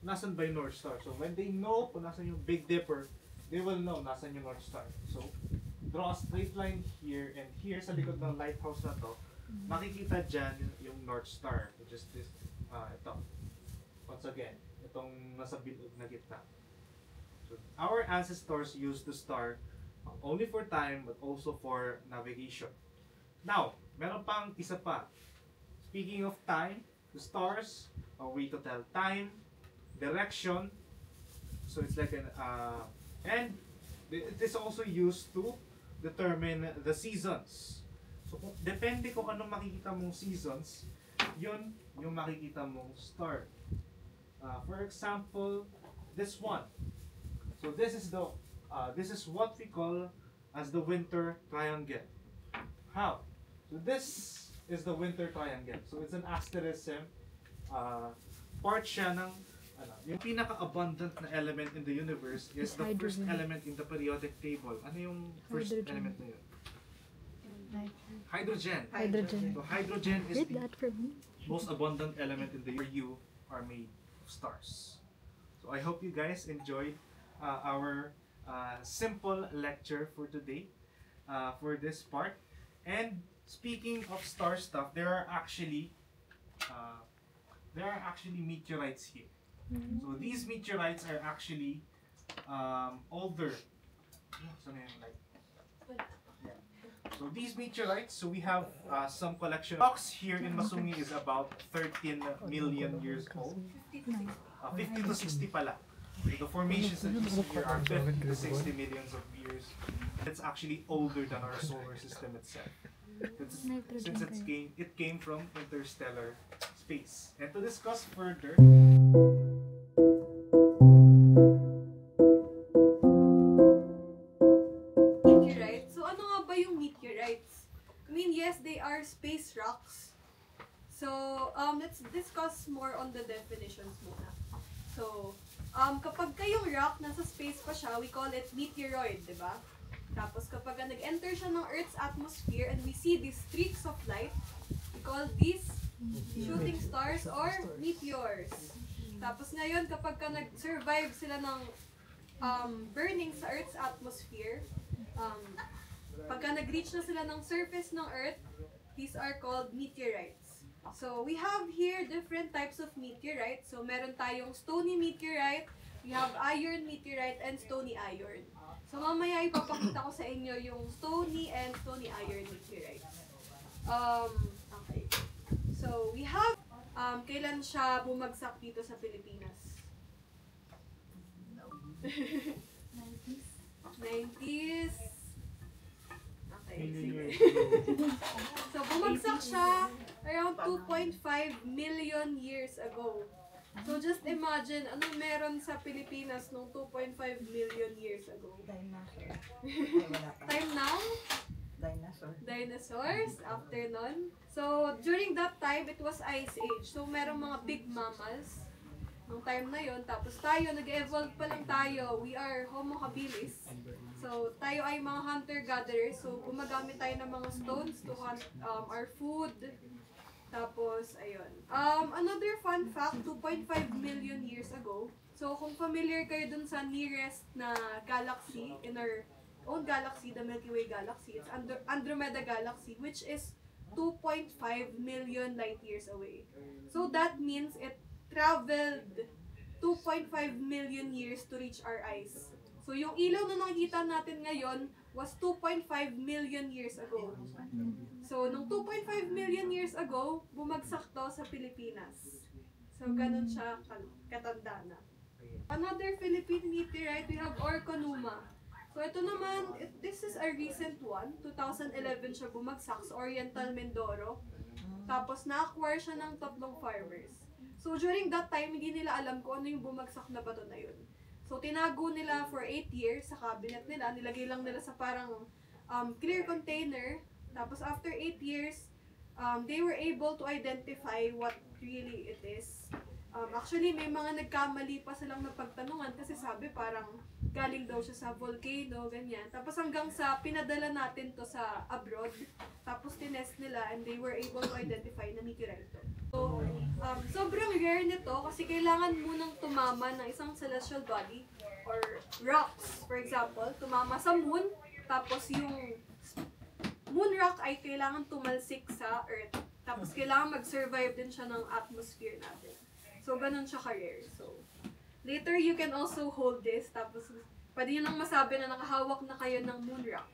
Nasaan ba yung North Star? So when they know kung nasan yung Big Dipper, they will know nasan yung North Star. So draw a straight line here, and here sa likod ng lighthouse na to, makikita dyan yung North Star, which is this, ito. Once again, itong nasa bilog na gitna. So, our ancestors used the star only for time, but also for navigation. Now, meron pang isa pa. Speaking of time, the stars are a way to tell time, direction. So it's like an, and it is also used to determine the seasons. So, depende kung anong makikita mong seasons, yun yung makikita mong star. For example, this one. So this is what we call as the winter triangle. How? So this is the winter triangle. So it's an asterism. Part siya ng yung pinaka-abundant na element in the universe is the first element in the periodic table. Ano yung first element na yun? Hydrogen. So hydrogen is the most abundant element in the universe. You are made of stars. So I hope you guys enjoyed our simple lecture for today, for this part. And speaking of star stuff, there are actually meteorites here. So these meteorites are actually older. So these meteorites, so we have some collection. Rocks here in Masungi is about 13 million years old. 50 to 60 pala. So the formations that you see here are 50 to 60 millions of years. It's actually older than our solar system itself. Since it came from interstellar space. And to discuss further, meteorites. So ano nga ba yung meteorites? I mean, yes, they are space rocks. So let's discuss more on the definitions muna. So, kapag kayong rock, nasa space pa siya, we call it meteoroid, di ba? Tapos kapag nag-enter siya ng Earth's atmosphere and we see these streaks of light, we call these shooting stars or meteors. Tapos ngayon, kapag nag-survive sila ng burning sa Earth's atmosphere, pagka nag-reach na sila ng surface ng Earth, these are called meteorites. So, we have here different types of meteorites. So, meron tayong stony meteorite, we have iron meteorite, and stony iron. So, mamaya ipapakita ko sa inyo yung stony and stony iron meteorites. Okay. So, we have, kailan siya bumagsak dito sa Pilipinas? 90s. Okay, sige. So, bumagsak siya around 2.5 million years ago. So, just imagine, anong meron sa Pilipinas nung 2.5 million years ago? Time now? Dinosaurs. After nun. So, during that time, it was Ice Age. So, merong mga big mammals nung time na yon. Tapos tayo, nag-evolve pa lang tayo. We are Homo habilis. So, tayo ay mga hunter-gatherers. So, gumagamit tayo ng mga stones to hunt our food. Tapos, ayun. Another fun fact, 2.5 million years ago. So, kung familiar kayo dun sa nearest na galaxy in our own galaxy, the Milky Way galaxy, it's Andromeda Galaxy, which is 2.5 million light years away. So, that means it traveled 2.5 million years to reach our eyes. So, yung ilaw na nakikita natin ngayon was 2.5 million years ago. So, nung 2.5 million years ago, bumagsak to sa Pilipinas. So, ganun siya katanda na. Another Philippine meteorite, we have Orconuma. So, ito naman, this is a recent one. 2011 siya bumagsak sa Oriental Mindoro. Tapos, na-acquire siya ng 3 farmers. So, during that time, hindi nila alam kung ano yung bumagsak na bato na yun. So, tinago nila for 8 years sa cabinet nila. Nilagay lang nila sa parang clear container. Tapos, after 8 years, they were able to identify what really it is. Actually, may mga nagkamali pa silang napagtanungan kasi sabi parang galing daw siya sa volcano, ganyan. Tapos hanggang sa pinadala natin to sa abroad. Tapos tinest nila and they were able to identify na meteorite to. So, sobrang rare nito kasi kailangan munang tumama ng isang celestial body or rocks, for example, tumama sa moon, tapos yung moon rock ay kailangan tumalsik sa Earth. Tapos kailangan mag-survive din siya ng atmosphere natin. So, ganun siya ka-rare. So, later you can also hold this, tapos pwede nyo lang masabi na nakahawak na kayo ng moon rock.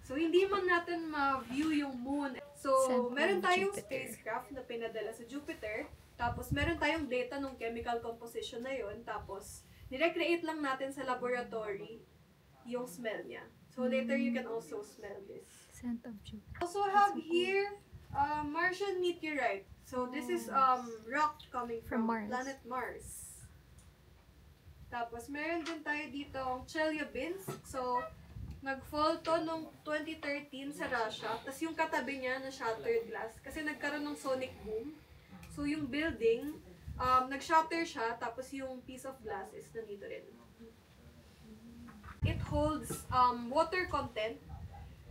So, hindi man natin ma-view yung moon. So, meron tayong spacecraft na pinadala sa Jupiter. Tapos, meron tayong data ng chemical composition na yun. Tapos, nirecreate lang natin sa laboratory yung smell niya. So, later you can also smell this. Scent of Jupiter. Also have here Martian meteorite. So, this is rock coming from planet Mars. Tapos, meron din tayo dito ang Chelyabinsk. So, nag-fall to noong 2013 sa Russia. Tapos yung katabi niya na shattered glass. Kasi nagkaroon ng sonic boom. So yung building, nag-shatter siya. Tapos yung piece of glass is nandito rin. It holds water content.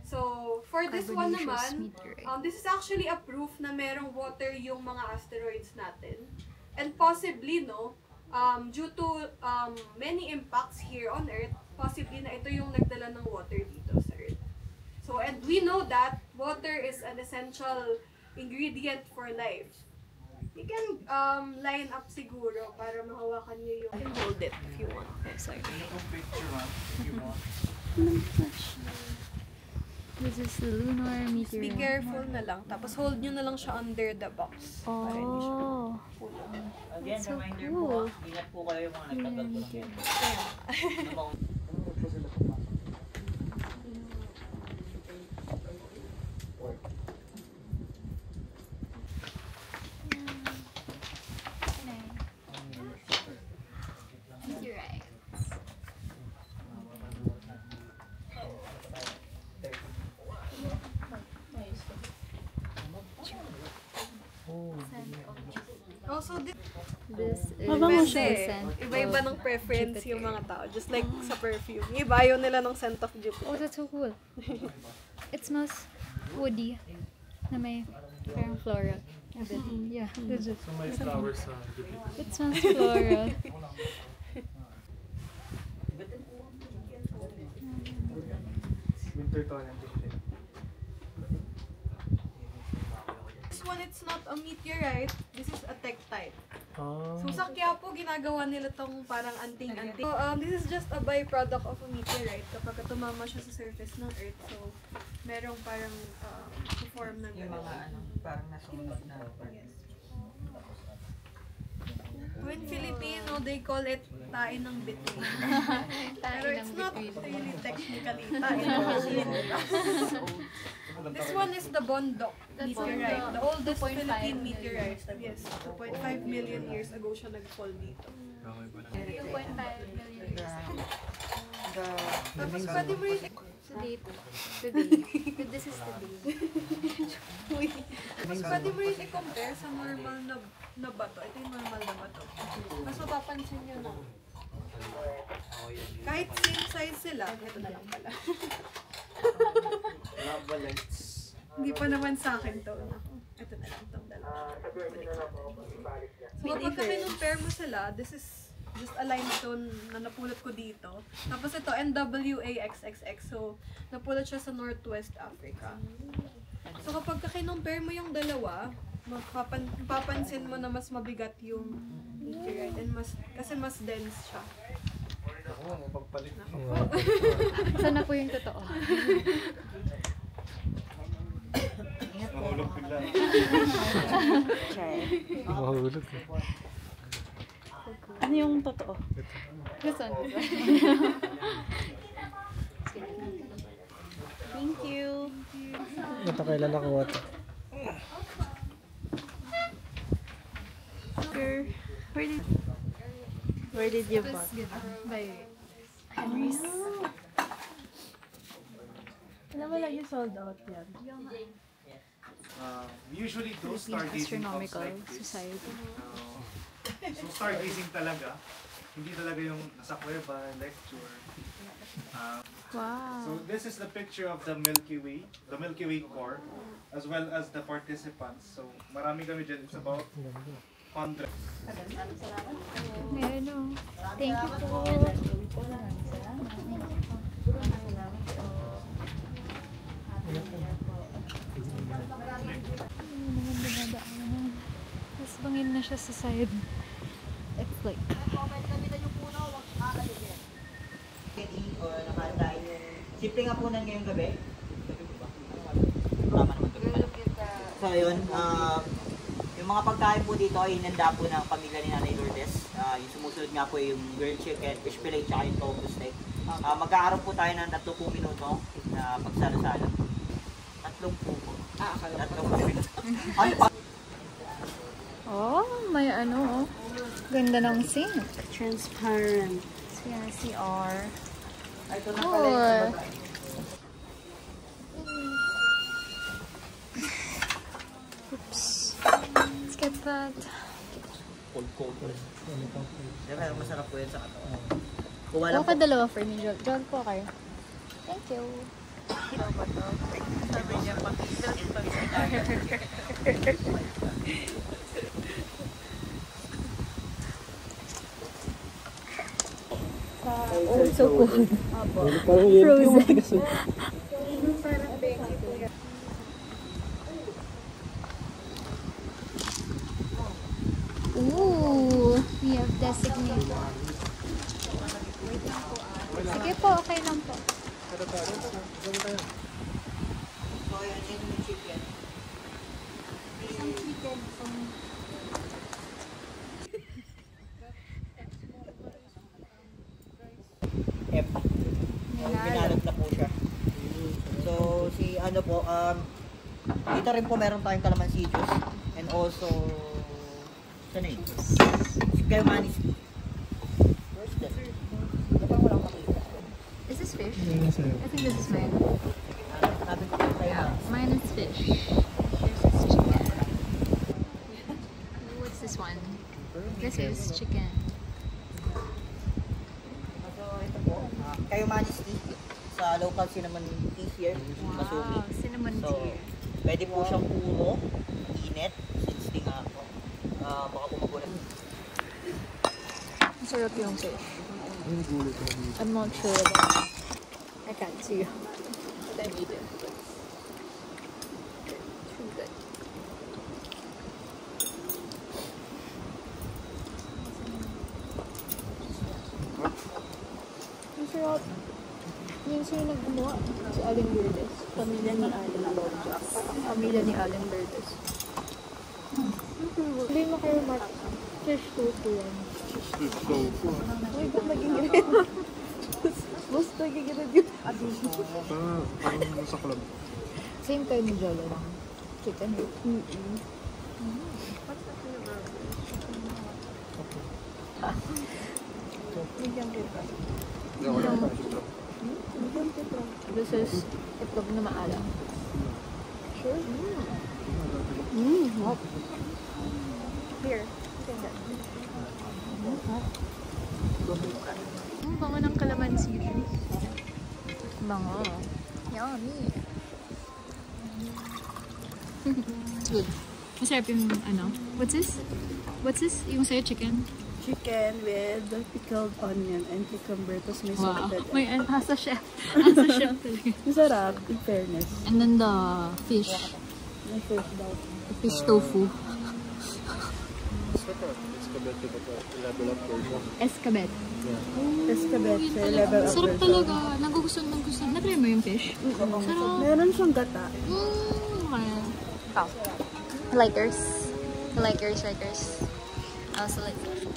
So for this one naman, this is actually a proof na merong water yung mga asteroids natin. And possibly, no, due to many impacts here on Earth, possibly na ito yung nagdala ng water dito sa Earth. So, and we know that water is an essential ingredient for life. You can line up siguro para mahawakan niyo yung... You can hold it if you want. Oh, sorry. This is the lunar meteorite. Be careful na lang. Tapos hold nyo na lang siya under the box. Para hindi siya pulo. Again, reminder po, ingat po kayo yung mga nagtagal po ng yan. Also, This is Mabango the siya. scent Iba-iba of ng preference Jupiter. yung mga tao. Just like sa perfume. Yung iba ayaw nila ng scent of Jupiter. Oh, that's so cool. It smells woody. Na may parang floral. A bit. Yeah, legit. So may flowers sa Jupiter. It smells floral. Winter tone and Jupiter. This one, it's not a meteorite. This is a tektite. Oh. So sa Quiapo, ginagawa nila tong parang anting-anting. So, this is just a byproduct of a meteorite kapag tumama siya sa surface ng Earth. So, merong parang form ng Yung mga parang nasunog na. In Filipino, they call it tain ng bituin. Pero it's not really technically tain ng bituin. This one is the Bondok meteorite. The oldest Philippine meteorite. Yes, 2.5 million years ago siya nag-fall dito. 2.5 million years. Tapos pwede mo rin... Today. This is today. Tapos pwede mo rin i-compare sa normal na bato. Ito yung normal na bato. Mas mapapansin nyo na. Kahit same size sila, ito na lang pala. Hindi pa naman sa akin to. Ito na lang itong dalawa. So kapag ka-compare mo sila, this is just a limestone na napulot ko dito. Tapos ito, NWAXXX. So, napulot siya sa Northwest Africa. So, kapag ka-compare mo yung dalawa, mapapansin mo na mas mabigat yung meteorite and kasi mas dense siya. Oo, mapagpalit. Saan na po yung totoo? Mahulog bigla. Mahulog. Ano yung totoo? Gusto nyo. Thank you. Ito kailan nakuha ito? Where did you buy? By Henry's. Alam mo lagi sold out yan. Usually those Philippine stargazing comes Astronomical like this. Society. So stargazing talaga, hindi talaga yung nasa kuweba, lecture. Wow. So this is the picture of the Milky Way core, as well as the participants. So marami kami dyan, it's about 100. Ayan o. Thank you po. Tapos bangin na siya sa side. It's like... Simple nga punan ngayong gabi. Tama naman ito. So yun, yung mga pagkain po dito ay hinanda po ng pamilya ni Nanay Lourdes. Yung sumusunod nga po yung grilled chicken, fish fillet, tsaka yung tofu steak. Magkakaroon po tayo ng 30 minuto na pagsalo-salo. 30 po. 30 minuto. Oh, may ano oh. Ganda ng sink. Transparent. Yan, CR. Ito na pala yung sa baba. Oops. Let's get that. Cold. Diba, masarap po yan sa katawan. Kuha ka dalawa for me, Jog. Jog po kayo. Thank you. Sabi niya, Oh, so cool. Frozen. Ooh, we have designated. Sige po, okay lang po. Isang chicken po. F. Binalot na po siya. So, si ano po, dito rin po meron tayong calamansi juice. And also, saan yun? Si Caymanis. Where's that? Parang walang makita. Is this fish? I think this is mine. Yeah, mine is fish. Here's this chicken. What's this one? This is chicken. So, ito po. Kayo Majesty. Sa local cinnamon tea here. Masumi. Cinnamon tea. Pwede po siyang puro. Init. Since di nga ako. Baka po magulat. Masarap yung fish. I'm not sure about it. I can't see. But I need it. Too good. Masarap. Yung sino naggumawa? Si Aling Verdes. Pamilya ni Aling Verdes. Pamilya ni Aling Verdes. Hindi mo kayo fish tofu yan. Fish tofu. Uy, ba't naging ganyan? Basta naging ganyan yun. Parang nasa club. Same kayo ni Jolo lang. Chicken. Bigyan kita. This is itlog na maalam. Sure? Hot. Here. Ang bango ng calamansi juice. Bango. Yummy. It's good. Masarap yung ano. What's this? What's this? Yung sa'yo chicken? Chicken with pickled onion and cucumber. Tapos may salted. May asa chef. Asa chef talaga. Masarap, in fairness. And then the fish. May fish daw. The fish tofu. Escabete ba po? Level up version. Escabet. Yeah. Escabete, level up Sarap version. talaga. Nagugustuhan. Na-try mo yung fish? Sarap. Meron siyang gata. Oh. Likers. Likers. I also like fish.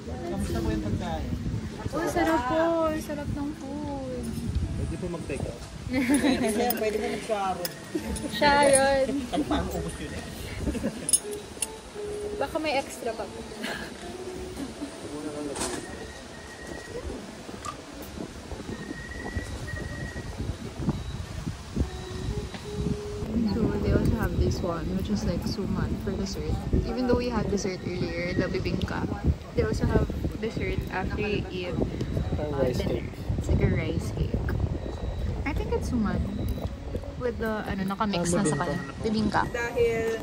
Kamusta po yung pagkain? Oh, sarap po. Sarap ng food. Pwede po mag-take out. Pwede mo mag-sharon. Sharon. Ano pa ang ubus yun eh? Baka may extra pa. So they also have this one, which is like suman for dessert. Even though we had dessert earlier, the bibingka, they also have dessert after you eat. Rice cake. It's like a rice cake. I think it's suman with the nakamix na sa kanya. Bibingka. Dahil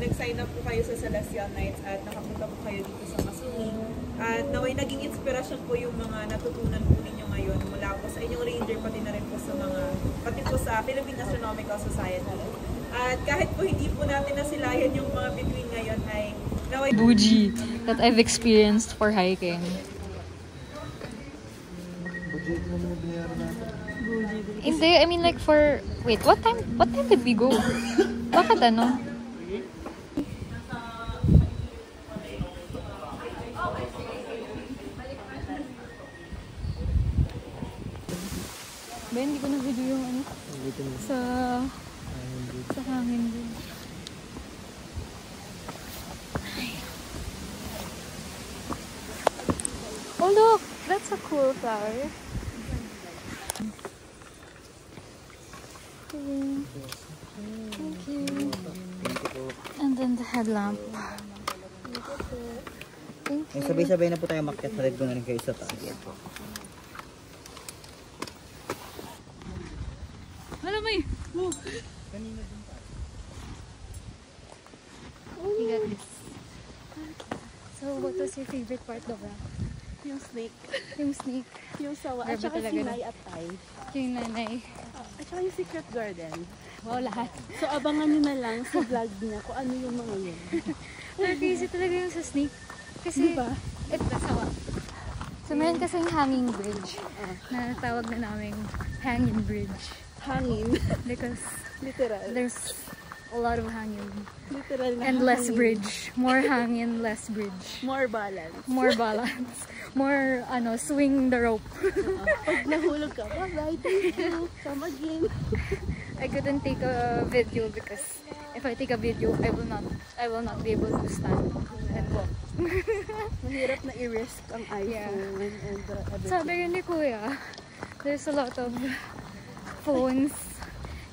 nag-sign up po kayo sa Celestial Nights at nakapunta po kayo dito sa Masumi. At naway naging inspirasyon po yung mga natutunan po ninyo ngayon mula po sa inyong ranger pati na rin po sa pati po sa Philippine Astronomical Society. At kahit po hindi po natin nasilayan yung mga bituin ngayon ay naway Bougie that I've experienced for hiking. Budget mo yung binayaran natin. Hindi, I mean like for... Wait, what time did we go? Bakit ano? Ba, hindi ko na-video yung ano? Sa hangin din. Oh look! That's a cool flower. Thank you. And then the headlamp. Thank you. Sabay-sabay na po tayo makyat. Halid ko na rin kayo sa taas. Wala may! You got this. So, what was your favorite part, Dora? Yung snake. Yung snake. Yung sawa. At Grabe saka talaga si na. Nay at Tay. Yung nanay. At saka yung secret garden. Wow, lahat. So, abangan nyo na lang sa vlog niya kung ano yung mga yun. Crazy talaga yung sa snake. Kasi, diba? Ito, sawa. So, meron kasing hanging bridge na tawag na namin hanging bridge. Hangin. Because literal. There's a lot of hangin. Literal na and less hangin. bridge. More hangin, less bridge. More balance. More balance. More, swing the rope. Pag nahulog ka, bye-bye, thank you. Come again. I couldn't take a video because if I take a video, I will not be able to stand and walk. Mahirap na i-risk ang iPhone and everything. Sabi rin ni Kuya, there's a lot of phones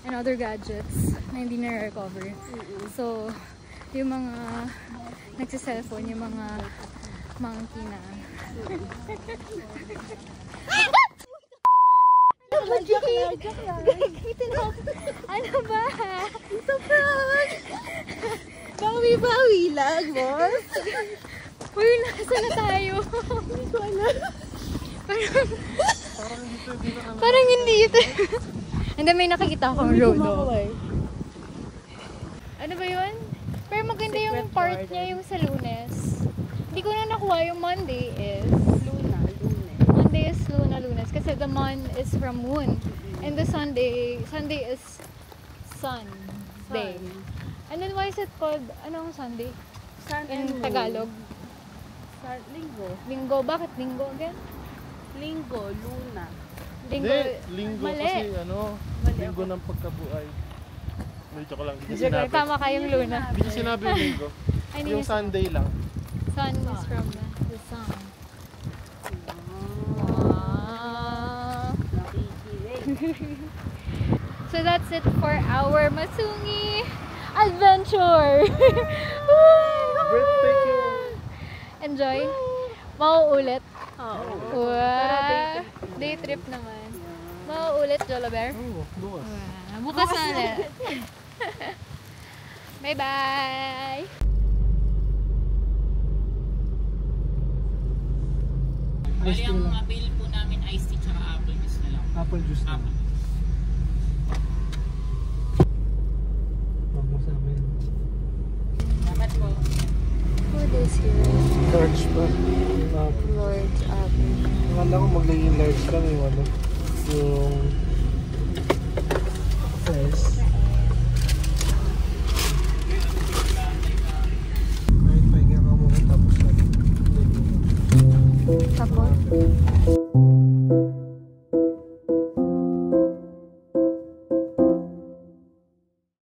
and other gadgets na hindi na-recover. So, Yung mga nagsa-cellphone, yung mga monkey na. Ano ba? Ito prank! Bawi-bawi lang, boss. Uy, nasa na tayo? Hindi ko alam. Parang hindi ito. Hindi, may nakikita akong road. Ano ba yun? Pero maganda yung part niya yung sa Lunes. Hindi ko na nakuha yung Monday is Lunes. Monday is Lunes kasi the Mon is from moon. And the Sunday is Sun Day. And then why is it called, anong Sunday? Sun in Tagalog? Linggo. Linggo. Bakit Linggo again? Linggo, Luna. Hindi, linggo kasi linggo ng pagkabuhay. May joke lang, hindi niya sinabi. Tama kayong Luna. Hindi niya sinabi yung linggo. Yung Sunday lang. Sun is from the sun. So that's it for our Masungi adventure. Enjoy. Mauulit. Day trip naman. Mauulit, Jolabear? Oo, bukas. Bukas na ulit. Bye-bye! Bali, ang avail po namin iced tea tsaka apple juice na lang. Apple juice na lang. Huwag mo sa amin. Salamat po. Food is here. Large pa. Large apple. Akala ko magiging large lang yung yung fries.